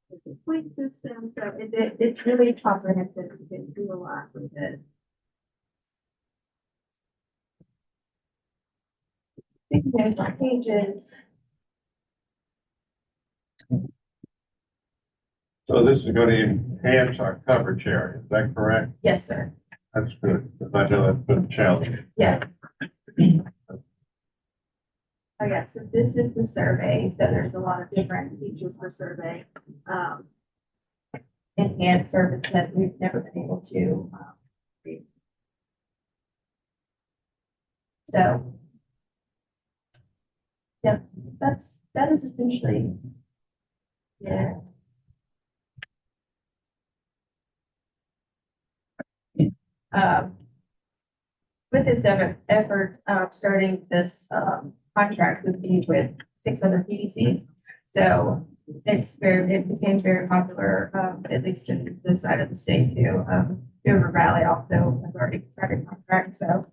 It's a point system, so it's really comprehensive. You can do a lot with it. There's our pages. So this is going to enhance our coverage area, is that correct? Yes, sir. That's good, because I know that's been a challenge. Yes. Oh, yeah, so this is the survey, so there's a lot of different features for survey. Enhanced service that we've never been able to read. So, yeah, that is essentially, yeah. With this effort, starting this contract would be with 6 other PDCs. So it became very popular, at least in this side of the state too. River Valley also has already started contract. So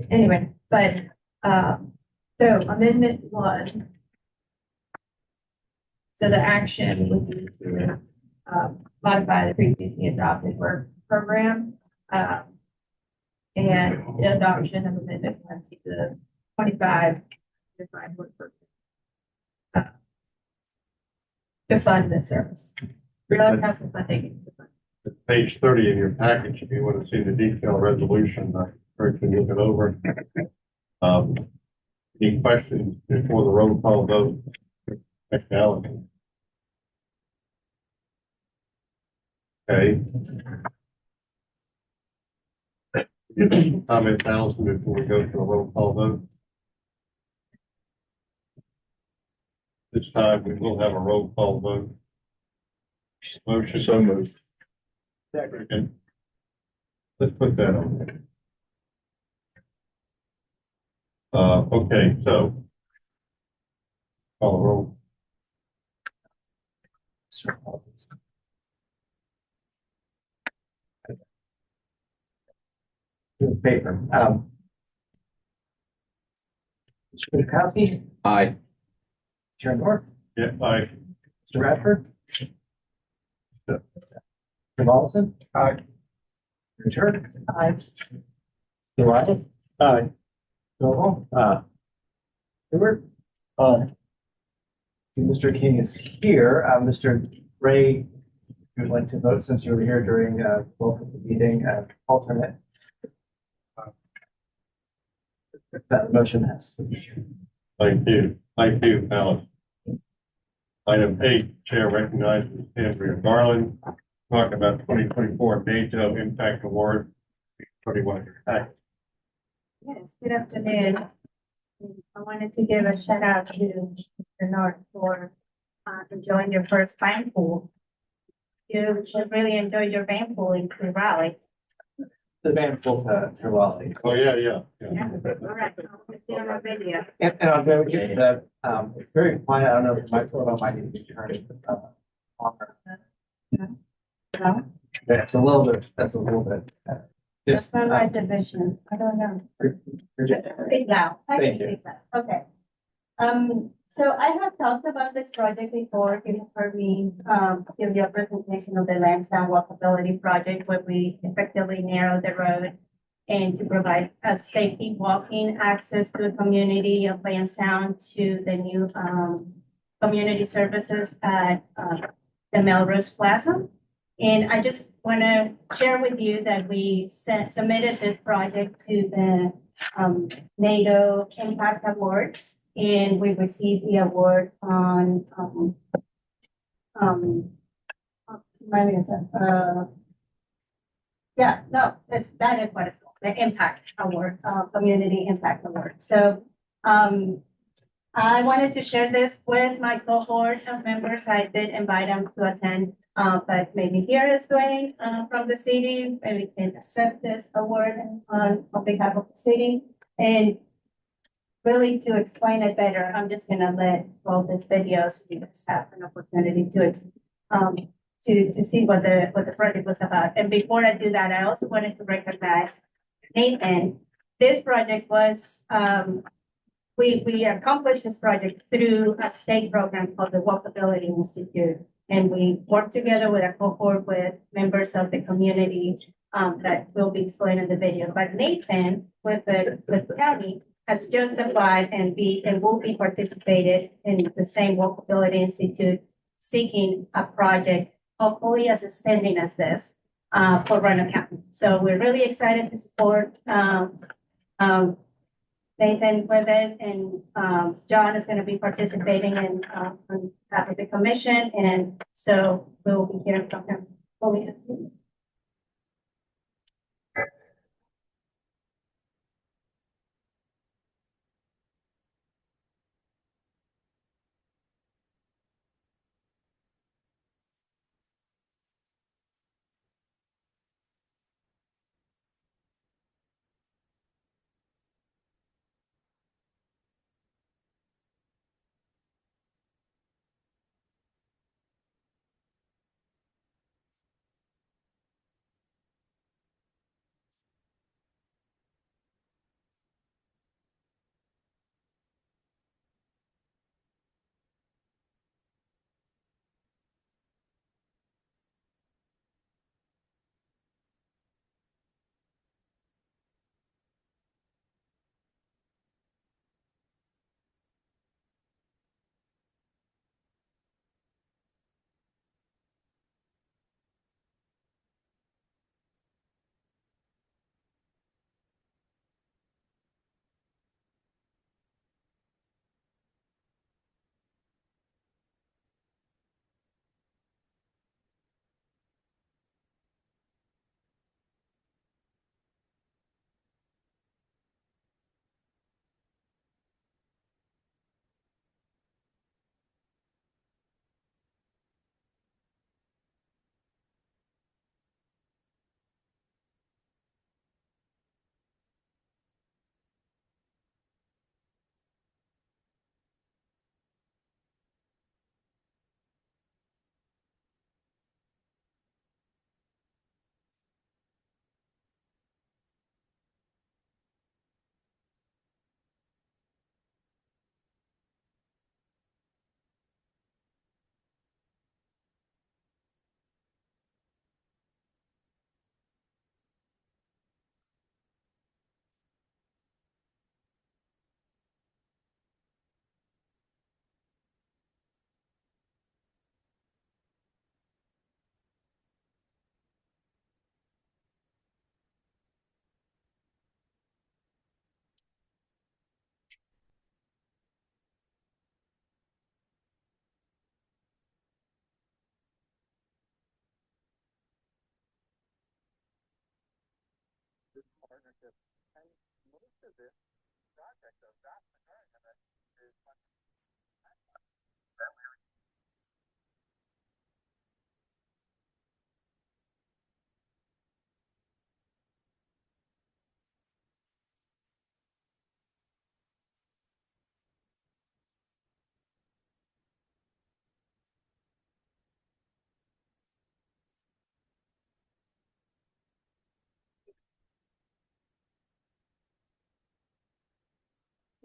anyway, but so Amendment 1. So the action would be to modify the previously adopted work program. And the adoption of Amendment 1 to the 25 defined work program to fund this service. Real council funding. Page 30 in your package, if you want to see the detailed resolution, I encourage you to look it over. Any questions before the roll call vote? Alan. Okay. Comment, Allison, before we go to the roll call vote? This time we will have a roll call vote. Motion so moved. Second. Let's put that on there. Okay, so. Call the roll. Paper. Mr. Kwiatkowski, Aye. Chair North, Yeah, aye. Mr. Radford. Mr. Volleson. Aye. Mr. Turk. Aye. Mr. Riley. Aye. Roll call. Stewart? Mr. King is here. Mr. Ray, if you'd like to vote since you were here during both of the meeting as alternate. That motion has. Thank you. Thank you, Alice. Item 8, Chair recognizes Andrea Garland. Talk about 2024 NATO Impact Award. 21. Yes, good afternoon. I wanted to give a shout out to Mr. North for enjoying your first band pool. You should really enjoy your band pool in True Raleigh. The band full to Raleigh. Oh, yeah. Yeah, all right, I'll put it on a video. And I'll go with you that, it's very quiet. I don't know if my photo might need to be turned. On. No, That's a little bit, that's just. not my division. I don't know. Speak loud. I can Thank you. speak loud. Okay. So I have talked about this project before. You heard me, give you a presentation of the Lansdowne Walkability Project where we effectively narrow the road and to provide a safety walking access to the community of Lansdowne to the new, community services at, the Melrose Plaza. And I just want to share with you that we submitted this project to the NATO Impact Awards, and we received the award on that is what it's called, the Impact Award, Community Impact Award. So I wanted to share this with my cohort of members. I did invite them to attend, but maybe here is going from the city, and we can accept this award on behalf of the city. And really to explain it better, I'm just gonna let roll this video so you guys have an opportunity to see what the project was about. And before I do that, I also wanted to recognize Nathan. This project was we accomplished this project through a state program called the Walkability Institute. And we worked together with a cohort with members of the community that will be explained in the video. But Nathan, with the county, has just applied and will be participated in the same Walkability Institute, seeking a project, hopefully as extending as this, for Roanoke County. So we're really excited to support Nathan with it, and John is going to be participating in on behalf of the commission, and so we'll be hearing from him.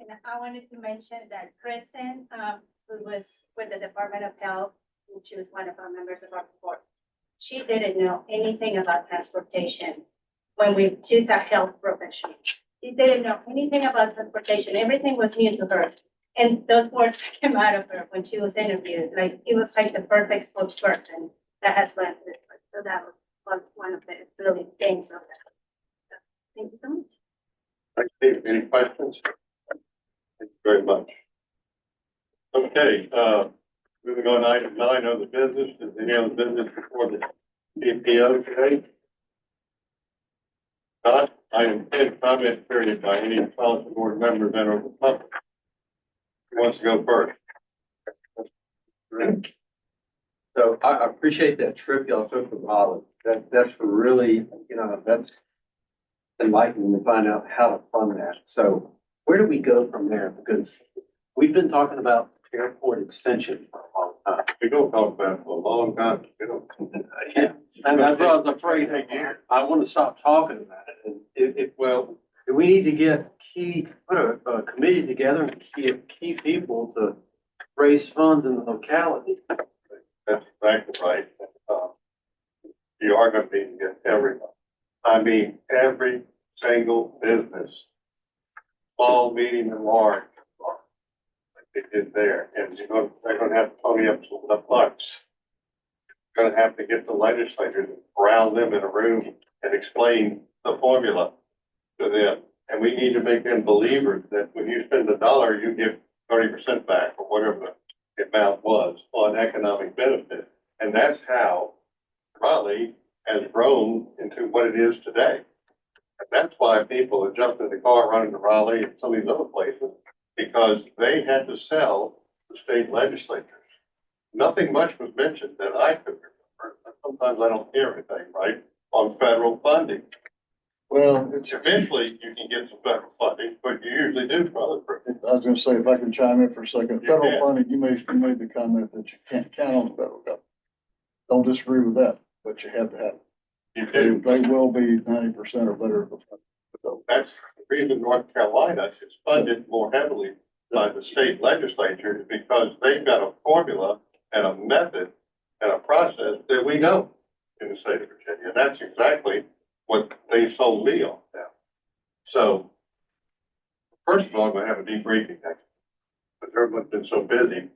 And I wanted to mention that Kristen, who was with the Department of Health, and she was one of our members of our board. She didn't know anything about transportation she's a health professional. She didn't know anything about transportation. Everything was new to her. And those words came out of her when she was interviewed. Like, it was like the perfect spokesperson that has led this. So that was one of the really things of that. Thank you so much. Thanks, Steve. Any questions? Thank you very much. Okay, moving on to item 9 of the business. Is there any other business before the TPO today? Not. Item 10, comment period by any policy board members and or the public. Who wants to go first? So I appreciate that trip y'all took to Raleigh. That's really, that's enlightening to find out how to fund that. So where do we go from there? Because we've been talking about airport extension for a long time. We don't talk about it for a long time. We don't. Yeah, and that's what I was afraid I want to stop talking about it. And Well, we need to put a committee together and get key people to raise funds in the locality. that's exactly right. You are going to need to get everyone. I mean, every single business, small, medium, and large, it is there. And they're going to have to pony up some of the bucks. Going to have to get the legislators to corral them in a room and explain the formula to them. And we need to make them believers that when you spend $1, you get 30% back or whatever the amount was on economic benefit. And that's how Raleigh has grown into what it is today. And that's why people are jumping in the car, running to Raleigh and some of these other places, because they had to sell the state legislatures. Nothing much was mentioned that I could remember. Sometimes I don't hear anything, right, on federal funding. Well, it's, Eventually, you can get some federal funding, but you usually do for other purposes. I was gonna say, if I can chime in for a second, You federal can. funding, you made the comment that you can't count on the federal government. Don't disagree with that, but you have to have it. You They, do. they will be 90% or better of the funding. So, That's the reason North Carolina is funded more heavily by the state legislature, is because they've got a formula and a method and a process that we don't in the state of Virginia. That's exactly what they sold me on now. So, first of all, I'm gonna have a debriefing next, but everyone's been so busy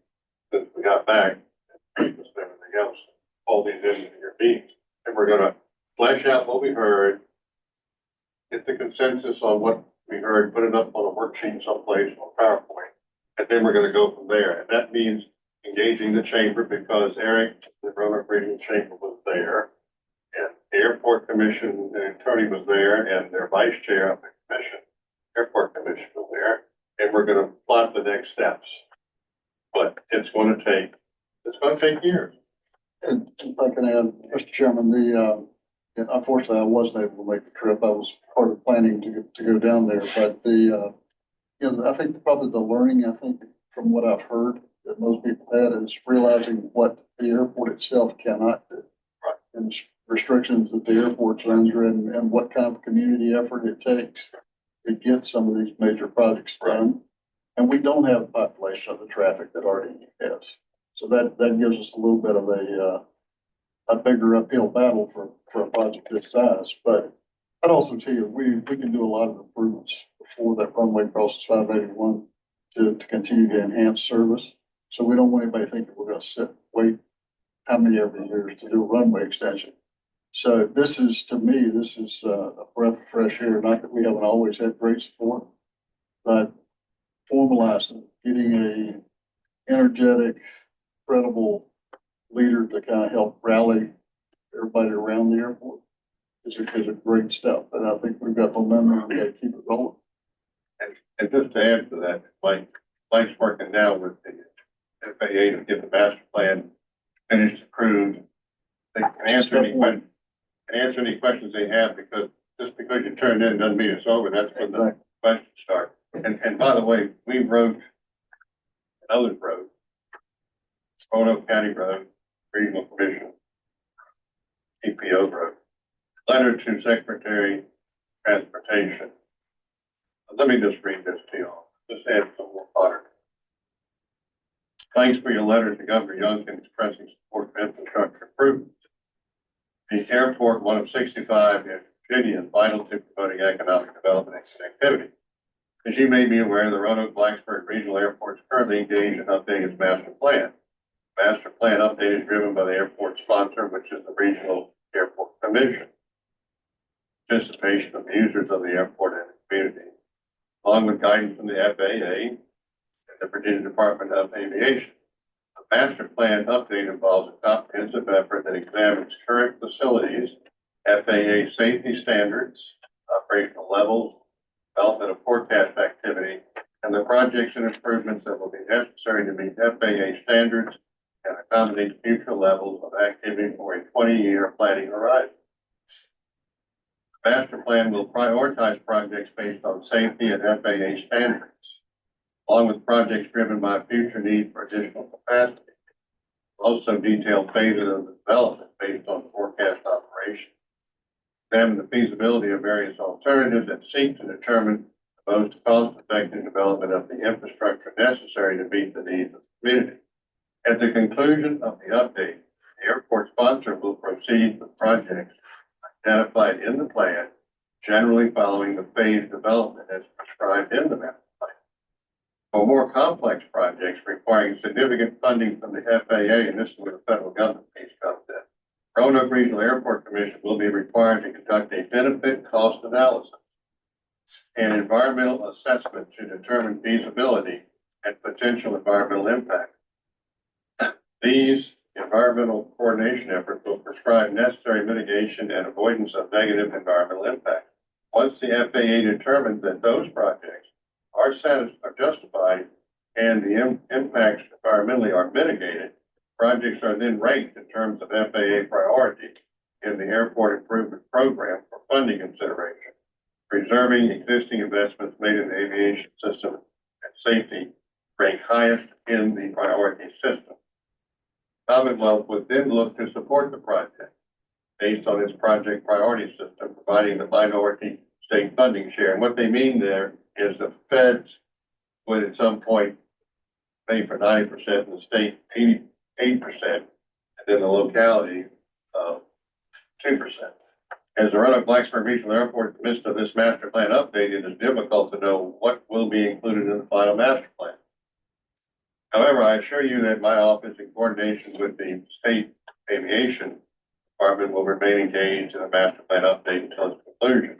since we got back, and everything else, all these engineer meetings, and we're gonna flesh out what we heard, get the consensus on what we heard, put it up on a worksheet someplace on PowerPoint, and then we're gonna go from there. And that means engaging the chamber, because Eric, the Roanoke Regional Chamber, was there, and the Airport Commission, the attorney was there, and their vice chair of the commission, Airport Commission, was there, and we're gonna plot the next steps. But it's gonna take years. and if I can add, Mr. Chairman, and unfortunately, I wasn't able to make the trip. I was part of planning to go down there, but I think probably the learning, I think, from what I've heard that most people had is realizing what the airport itself cannot do. Right. And restrictions that the airports are under and what kind of community effort it takes to get some of these major projects done. And we don't have a population of the traffic that RDE has. So that gives us a little bit of a bigger uphill battle for a project this size. But I'd also tell you, we can do a lot of improvements before that runway crosses 581 to continue to enhance service. So we don't want anybody thinking we're gonna wait how many every years to do a runway extension. So this is, to me, a breath of fresh air. Not that we haven't always had great support, but formalizing, getting a energetic, credible leader to kind of help rally everybody around the airport. is a great step, and I think we've got momentum, we gotta keep it going. And just to add to that, Mike's working now with the FAA to get the master plan finished, approved. They can answer any questions they have, because just because you turn it in doesn't mean it's over. That's when the questions start. And by the way, we wrote, others wrote, Roanoke County Road, Regional Commission, TPO Road, letter to Secretary of Transportation. Let me just read this to you all. Just add some more fodder. Thanks for your letter to Governor Youngkin expressing support for infrastructure improvements. The airport, one of 65 in Virginia, is vital to promoting economic development and connectivity. As you may be aware, the Roanoke-Blacksburg Regional Airport is currently engaged in updating its master plan. Master plan update is driven by the airport sponsor, which is the Regional Airport Commission. Participation of users of the airport and the community, along with guidance from the FAA and the Virginia Department of Aviation. The master plan update involves a comprehensive effort that examines current facilities, FAA safety standards, operational levels, development of forecast activity, and the projects and improvements that will be necessary to meet FAA standards and accommodate future levels of activity for a 20-year planning horizon. The master plan will prioritize projects based on safety and FAA standards, along with projects driven by a future need for additional capacity. Also detail phases of the development based on forecast operations. Examine the feasibility of various alternatives and seek to determine the most cost-effective development of the infrastructure necessary to meet the needs of the community. At the conclusion of the update, the airport sponsor will proceed with projects identified in the plan, generally following the phased development as prescribed in the master plan. For more complex projects requiring significant funding from the FAA, and this is where the federal government piece comes in, Roanoke Regional Airport Commission will be required to conduct a benefit cost analysis and environmental assessment to determine feasibility and potential environmental impact. These environmental coordination efforts will prescribe necessary mitigation and avoidance of negative environmental impact. Once the FAA determines that those projects are justified and the impacts environmentally are mitigated, projects are then ranked in terms of FAA priority in the airport improvement program for funding consideration, preserving existing investments made in the aviation system and safety rank highest in the priority system. Commonwealth would then look to support the project based on its project priority system, providing the minority state funding share. And what they mean there is the feds would at some point pay for 90% and the state 8%, and then the locality 2%. As the Roanoke-Blacksburg Regional Airport, in the midst of this master plan update, it is difficult to know what will be included in the final master plan. However, I assure you that my office, in coordination with the state aviation department, will remain engaged in the master plan update until its conclusion.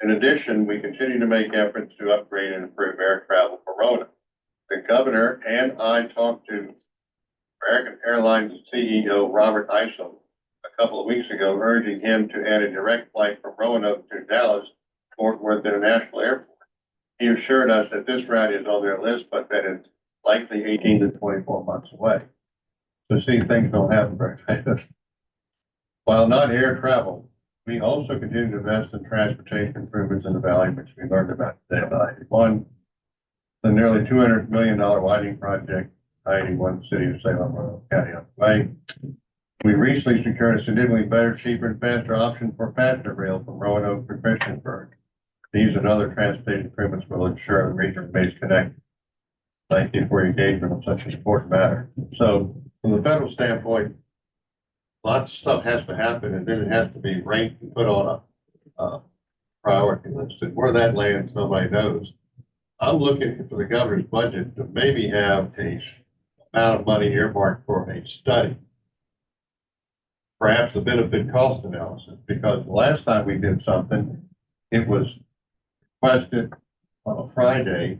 In addition, we continue to make efforts to upgrade and improve air travel for Roanoke. The governor and I talked to American Airlines CEO Robert Isom a couple of weeks ago, urging him to add a direct flight from Roanoke to Dallas Fort Worth International Airport. He assured us that this route is on their list, but that it's likely 18 to 24 months away. So see, things don't happen very fast. While not air travel, we also continue to invest in transportation improvements in the valley, which we learned about today on I-81, the nearly $200 million widening project, I-81, city of Salem, Roanoke County on the way. We recently secured a significantly better, cheaper, and faster option for passenger rail from Roanoke to Christiansburg. These and other transportation improvements will ensure the region remains connected. Thank you for your engagement on such an important matter. So, from the federal standpoint, lots of stuff has to happen, and then it has to be ranked and put on a priority list. And where that lands, nobody knows. I'm looking for the governor's budget to maybe have a amount of money earmarked for a study, perhaps a benefit cost analysis, because the last time we did something, it was requested on a Friday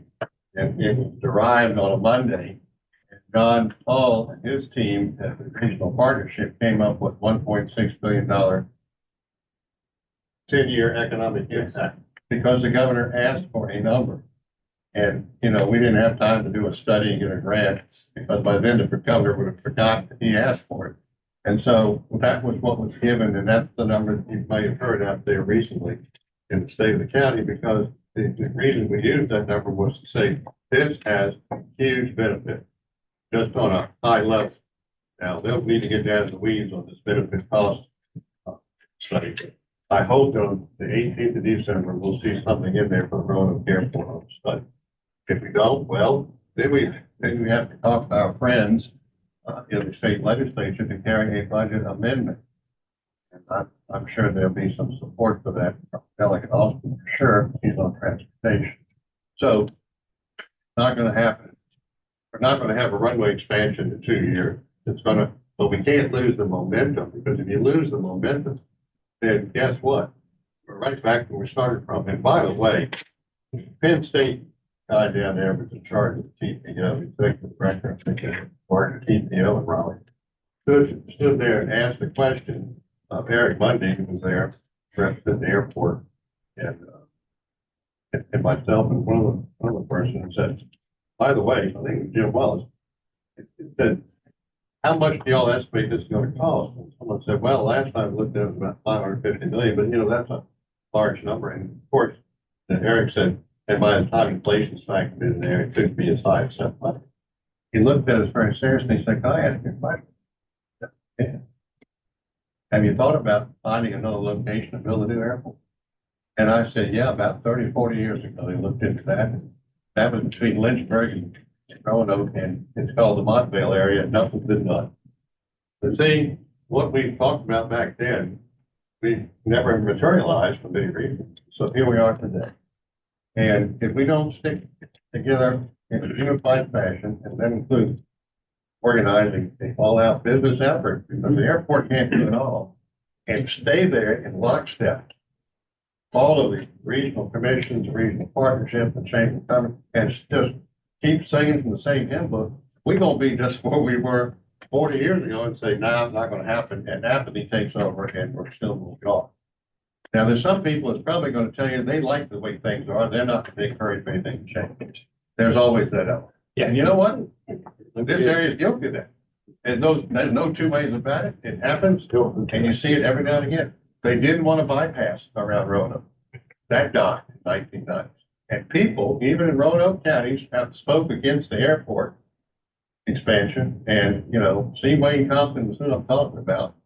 and it was derived on a Monday. And John Paul and his team at the regional partnership came up with $1.6 billion 10-year economic impact, because the governor asked for a number. And, you know, we didn't have time to do a study and get a grant, because by then the governor would have forgotten that he asked for it. And so that was what was given, and that's the number that you may have heard out there recently in the state of the county, because the reason we used that number was to say, this has huge benefit, just on a high level. Now, they'll need to get down to the weeds on this benefit cost study. I hope on the 18th of December, we'll see something in there for the Roanoke Airport on the study. If we don't, well, then we have to talk to our friends in the state legislature to carry a budget amendment. And I'm sure there'll be some support for that from Delegate Austin, for sure. He's on transportation. So, not going to happen. We're not going to have a runway expansion in 2 years. But we can't lose the momentum, because if you lose the momentum, then guess what? We're right back where we started from. And by the way, Penn State guy down there was in charge of the TPO, executive director, I think, part of the TPO in Raleigh, stood there and asked the question of Eric Mundy, who was there, representing the airport, and myself and one of the persons said, by the way, I think it was Jim Wallace, it said, how much do y'all estimate this is going to cost? And someone said, well, last time I looked at it was about 550 million, but you know, that's a large number. And of course, Eric said, and by the time inflation's factored in there, it could be as high as 700. He looked at us very seriously and said, can I ask you a question? Yeah. Have you thought about finding another location to build a new airport? And I said, yeah, about 30, 40 years ago, they looked into that. That was between Lynchburg and Roanoke, and it's called the Montvale area, and nothing's been done. But see, what we talked about back then, we never materialized for many reasons. So here we are today. And if we don't stick together in a unified fashion, and that includes organizing a all-out business effort, because the airport can't do it all, and stay there in lockstep, all of the regional commissions, regional partnerships, and chamber of commerce, and just keep singing from the same hymn book, we're going to be just where we were 40 years ago and say, no, it's not going to happen. And apathy takes over and we're still moving on. Now, there's some people that's probably going to tell you they like the way things are. They're not going to encourage anything to change. There's always that element. Yeah. And you know what? This area is guilty of that. And there's no two ways about it. It happens, and you see it every now and again. They didn't want to bypass around Roanoke. That died in 1990. And people, even in Roanoke counties, have spoke against the airport expansion. And, you know, see Wayne Compton was who I'm talking about.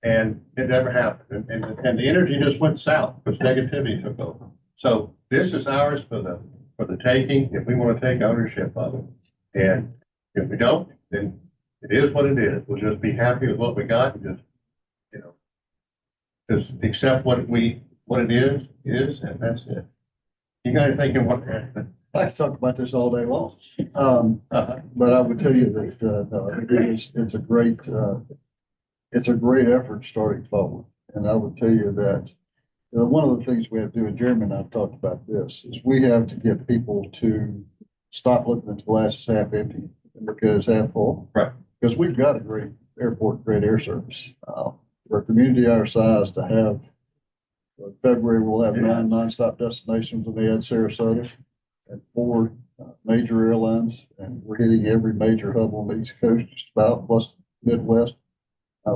And it never happened. And the energy just went south because negativity took over. So this is ours for the taking, if we want to take ownership of it. And if we don't, then it is what it is. We'll just be happy with what we got and just, you know, just accept what it is, and that's it. You got to think of what. I could talk about this all day long. But I would tell you that, no, I think it's a great effort starting forward. And I would tell you that one of the things we have to do, and Jeremy and I've talked about this, is we have to get people to stop looking at the glass as half empty and look at it as half full. Right. Because we've got a great airport, great air service. For a community our size to have, February, we'll have 9 nonstop destinations, and they add Sarasota and 4 major airlines, and we're hitting every major hub on the East Coast, just about, plus the Midwest.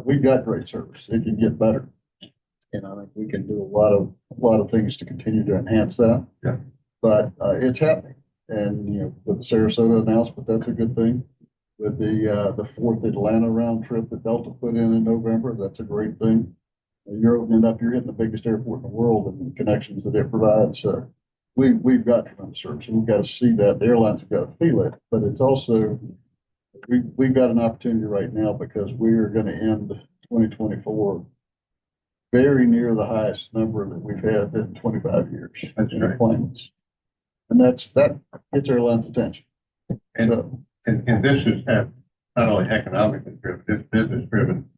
We've got great service. It can get better. And I think we can do a lot of things to continue to enhance that. Yeah. But it's happening. And, you know, with the Sarasota announcement, that's a good thing. With the 4th Atlanta round trip that Delta put in November, that's a great thing. You're opening up, you're hitting the biggest airport in the world and the connections that it provides. So we've got tremendous service. We've got to see that. The airlines have got to feel it, but it's also, we've got an opportunity right now because we are going to end 2024 very near the highest number that we've had in 25 years. That's in appointments. And that gets airlines' attention. And this is not only economically driven, it's business driven.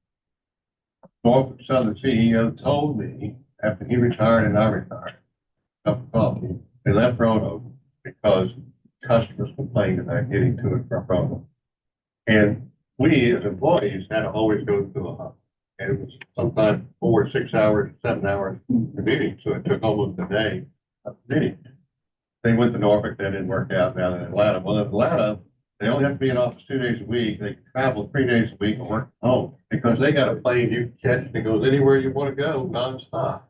Norfolk Southern CEO told me after he retired and I retired, up in coffee, they left Roanoke because customers complained about getting to it from Roanoke. And we as employees had to always go through a hub. And it was sometimes 4, 6 hours, 7 hours commuting, so it took almost a day of commuting. They went to Norfolk, that didn't work out. Now in Atlanta, well, in Atlanta, they only have to be in office 2 days a week. They can travel 3 days a week and work from home because they got a plane you can catch that goes anywhere you want to go nonstop.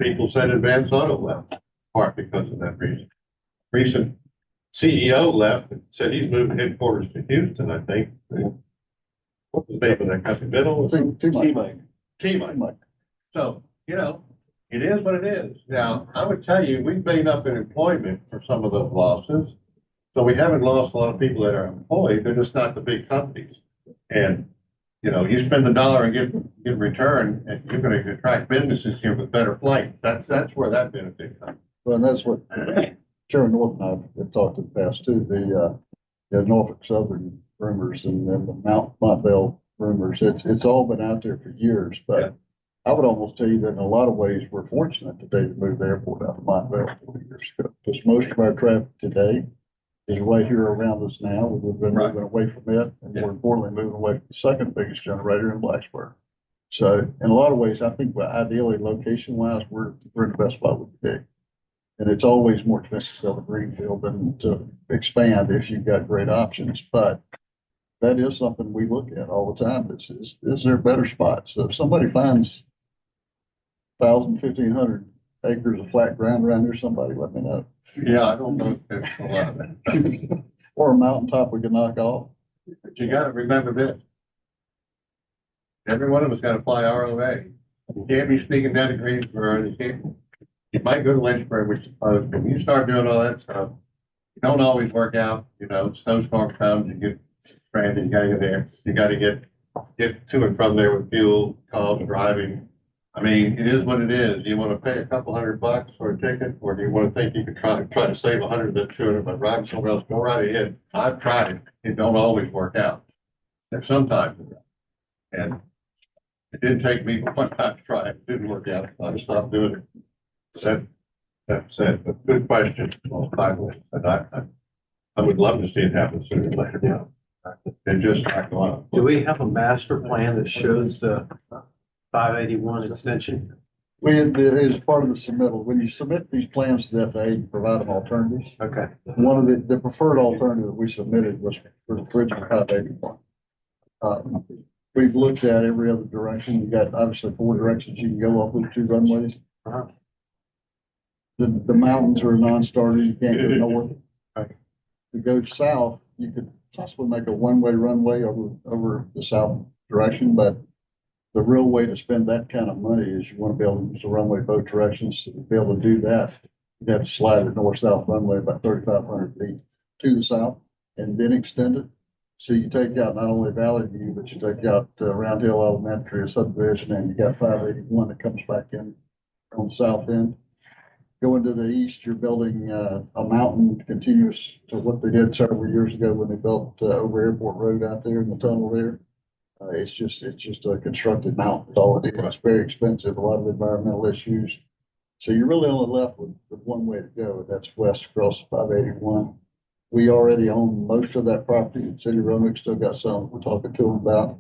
People said Advance Auto left, part because of that reason. Recent CEO left and said he's moving headquarters to Houston, I think. What's the name of that company? Middle? T-Mike. So, you know, it is what it is. Now, I would tell you, we've made up in employment for some of those losses. So we haven't lost a lot of people that are employed. They're just not the big companies. And, you know, you spend the dollar and get return, and you're going to attract businesses here with better flights. That's where that benefit comes. Well, and that's what Chairman North and I have talked in the past too, the Norfolk Southern rumors and then the Montvale rumors. It's all been out there for years, but I would almost tell you that in a lot of ways, we're fortunate that they moved the airport out of Montvale 40 years ago. Because most of our traffic today is right here around us now. We've been moving away from it, and more importantly, moving away from the second biggest generator in Blacksburg. So in a lot of ways, I think ideally location wise, we're in the best spot we could be. And it's always more expensive to sell a greenfield than to expand if you've got great options. But that is something we look at all the time. Is there better spots? So if somebody finds 1,000, 1,500 acres of flat ground around here, somebody let me know. Yeah, I don't know if it's a lot of it. Or a mountaintop we can knock off. But you got to remember this. Every one of us got to fly ROA. You can't be sneaking down to Greensboro. You might go to Lynchburg, which suppose when you start doing all that stuff, you don't always work out. You know, snowstorm comes, you get stranded, you got to get there. You got to get to and from there with fuel, calls, driving. I mean, it is what it is. Do you want to pay a couple $100 for a ticket, or do you want to think you could try to save 100 than 200 by driving somewhere else? Go right ahead. I've tried it. It don't always work out. There's sometimes it does. And it didn't take me one time to try it. It didn't work out. I stopped doing it. That's it. But good question. Well, and I would love to see it happen sooner or later. Yeah. It just not going on. Do we have a master plan that shows the 581 extension? As part of the submittal, when you submit these plans to the FAA, you provide them alternatives. Okay. One of the preferred alternative we submitted was for the bridge of 581. We've looked at every other direction. You got obviously 4 directions you can go off with 2 runways. Uh-huh. The mountains are a non-starter. You can't go north. To go south, you could possibly make a one-way runway over the south direction, but the real way to spend that kind of money is you want to be able to use the runway both directions. To be able to do that, you have to slide the north-south runway about 3,500 feet to the south and then extend it. So you take out not only Valley View, but you take out Round Hill Elementary, a subdivision, and you got 581 that comes back in on the south end. Going to the east, you're building a mountain continuous to what they did several years ago when they built over Airport Road out there in the tunnel there. It's just a constructed mountain. That's all it is. It's very expensive, a lot of environmental issues. So you're really only left with one way to go, and that's west across 581. We already own most of that property. The city of Roanoke still got some we're talking to them about,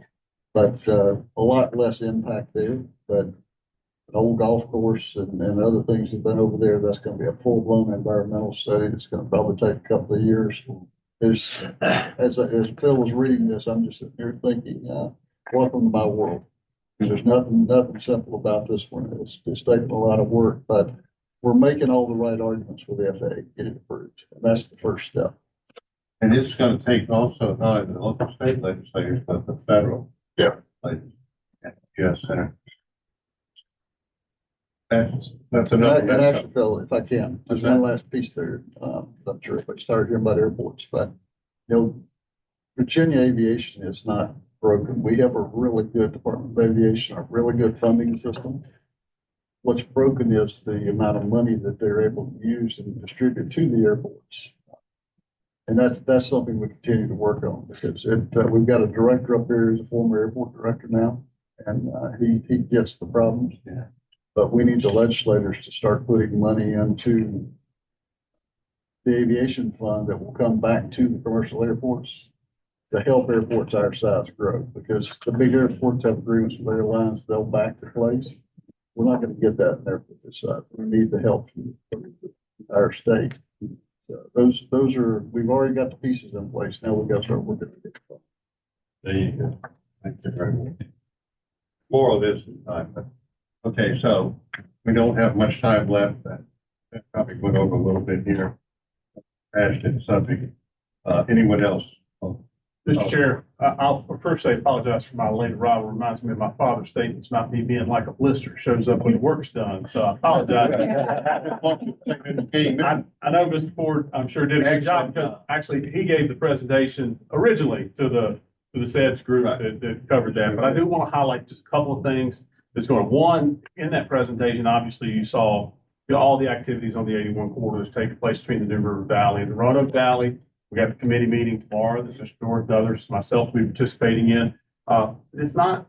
but a lot less impact there. But an old golf course and other things have been over there. That's going to be a full-blown environmental study. It's going to probably take a couple of years. There's, as Phil was reading this, I'm just sitting here thinking, welcome to my world. There's nothing simple about this one. It's taken a lot of work, but we're making all the right arguments for the FAA to get it approved. And that's the first step. And it's going to take also not only the local state legislators, but the federal. Yeah. Yes, Senator. That's enough. And actually, Phil, if I can, there's one last piece there. I'm sure if I start hearing about airports, but you know, Virginia aviation is not broken. We have a really good Department of Aviation, a really good funding system. What's broken is the amount of money that they're able to use and distribute to the airports. And that's something we continue to work on because we've got a director up there who's a former airport director now, and he gets the problems. Yeah. But we need the legislators to start putting money into the aviation fund that will come back to the commercial airports to help airports our size grow, because the big airports have agreements with airlines, they'll back the place. We're not gonna get that in airport this side. We need the help from our state. So those are, we've already got the pieces in place. Now we've got to start working. There you go. Thank you very much. More of this in time, but, okay, so we don't have much time left. That probably went over a little bit here. Asked it subject. Anyone else? Mr. Chair, I'll first say apologize for my late arrival. Reminds me of my father's statements about me being like a blister, shows up when the work's done. So I apologize. I know Mr. Ford, I'm sure did a good job because actually he gave the presentation originally to the SEDS group that covered that. But I do want to highlight just a couple of things that's going on. One, in that presentation, obviously you saw all the activities on the 81 corridors taking place between the New River Valley and the Roanoke Valley. We got the committee meeting tomorrow that Mr. North and others, myself, will be participating in. It's not,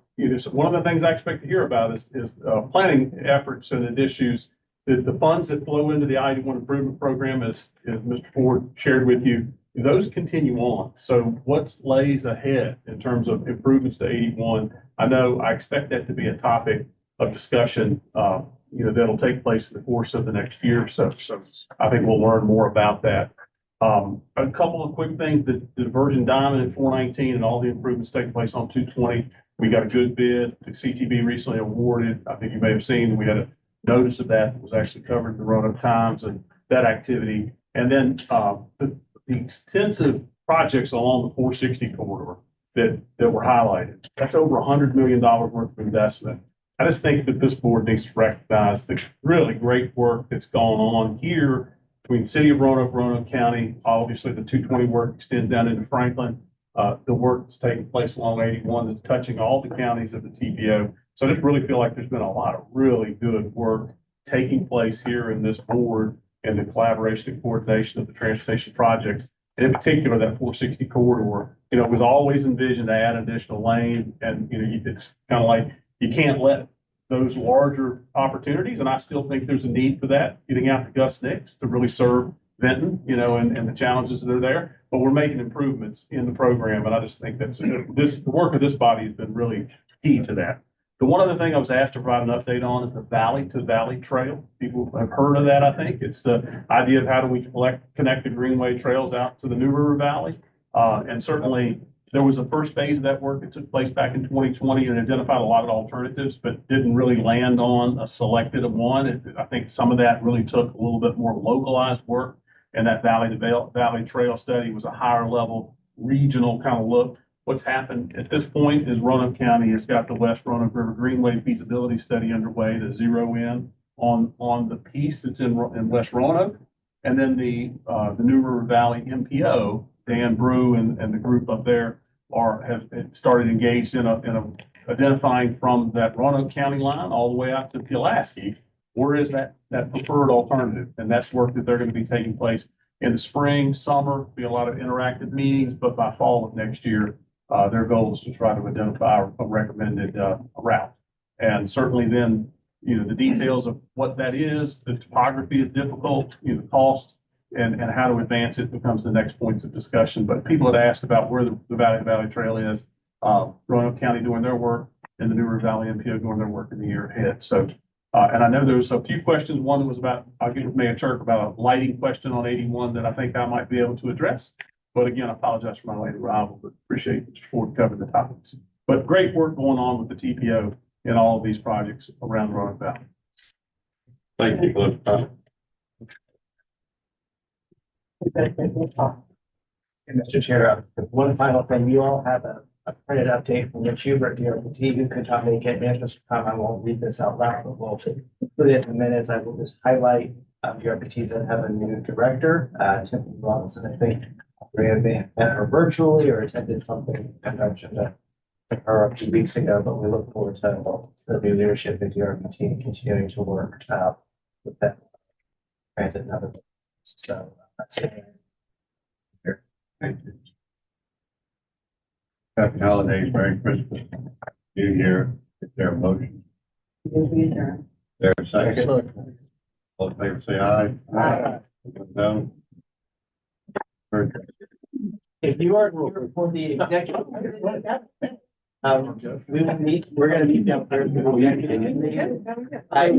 one of the things I expect to hear about is planning efforts and issues. The funds that flow into the I-81 improvement program, as Mr. Ford shared with you, those continue on. So what lays ahead in terms of improvements to 81? I know I expect that to be a topic of discussion, that'll take place in the course of the next year. So I think we'll learn more about that. A couple of quick things, the diversion diamond at 419 and all the improvements taking place on 220. We got a good bid. The CTB recently awarded, I think you may have seen, we had a notice of that was actually covered in the Roanoke Times and that activity. And then the extensive projects along the 460 corridor that were highlighted. That's over $100 million worth of investment. I just think that this board needs to recognize the really great work that's gone on here between the city of Roanoke, Roanoke County. Obviously, the 220 work extends down into Franklin. The work that's taking place along 81 that's touching all the counties of the TPO. So I just really feel like there's been a lot of really good work taking place here in this board and the collaboration and coordination of the transportation projects. And in particular, that 460 corridor, it was always envisioned to add additional lane. And, it's kind of like you can't let those larger opportunities. And I still think there's a need for that, getting out to Gus Nicks to really serve Benton, and the challenges that are there. But we're making improvements in the program. And I just think the work of this body has been really key to that. The one other thing I was asked to provide an update on is the Valley to Valley Trail. People have heard of that, I think. It's the idea of how do we connect the Greenway trails out to the New River Valley. And certainly there was a first phase of that work that took place back in 2020 and identified a lot of alternatives, but didn't really land on a selected one. I think some of that really took a little bit more localized work. And that Valley to Valley Trail study was a higher level regional kind of look. What's happened at this point is Roanoke County has got the West Roanoke River Greenway feasibility study underway to zero in on the piece that's in West Roanoke. And then the New River Valley MPO, Dan Brew and the group up there have started engaged in identifying from that Roanoke County line all the way out to Pulaski, where is that preferred alternative? And that's work that they're going to be taking place in the spring, summer, be a lot of interactive meetings, but by fall of next year, their goal is to try to identify a recommended route. And certainly then, the details of what that is, the topography is difficult, the cost and how to advance it becomes the next points of discussion. But people had asked about where the Valley to Valley Trail is, Roanoke County doing their work and the New River Valley MPO doing their work in the year ahead. So, and I know there was a few questions. One was about, I'll get with Mayor Chirk about a lighting question on 81 that I think I might be able to address. But again, I apologize for my late arrival, but appreciate Mr. Ford covering the topics. But great work going on with the TPO in all of these projects around the Roanoke Valley. Thank you, Cliff. And Mr. Chair, one final thing, you all have a printed update from Rich Hubert, the RVT, who could not make it in the interest of time. I won't read this out loud, but we'll put it in the minutes. I will just highlight the RVT that have a new director, Tiffany Robinson. I think Rhea may have met her virtually or attended something in conjunction to her a few weeks ago, but we look forward to the new leadership at the RVT and continuing to work with that transit and other. So that's it. Thank you. Happy holidays, Merry Christmas, New Year. Is there a motion? There a second? All in favor, say aye. Aye. No. Very good. if you are here for the executive, we will meet, we're gonna meet downstairs. For the executive meeting. I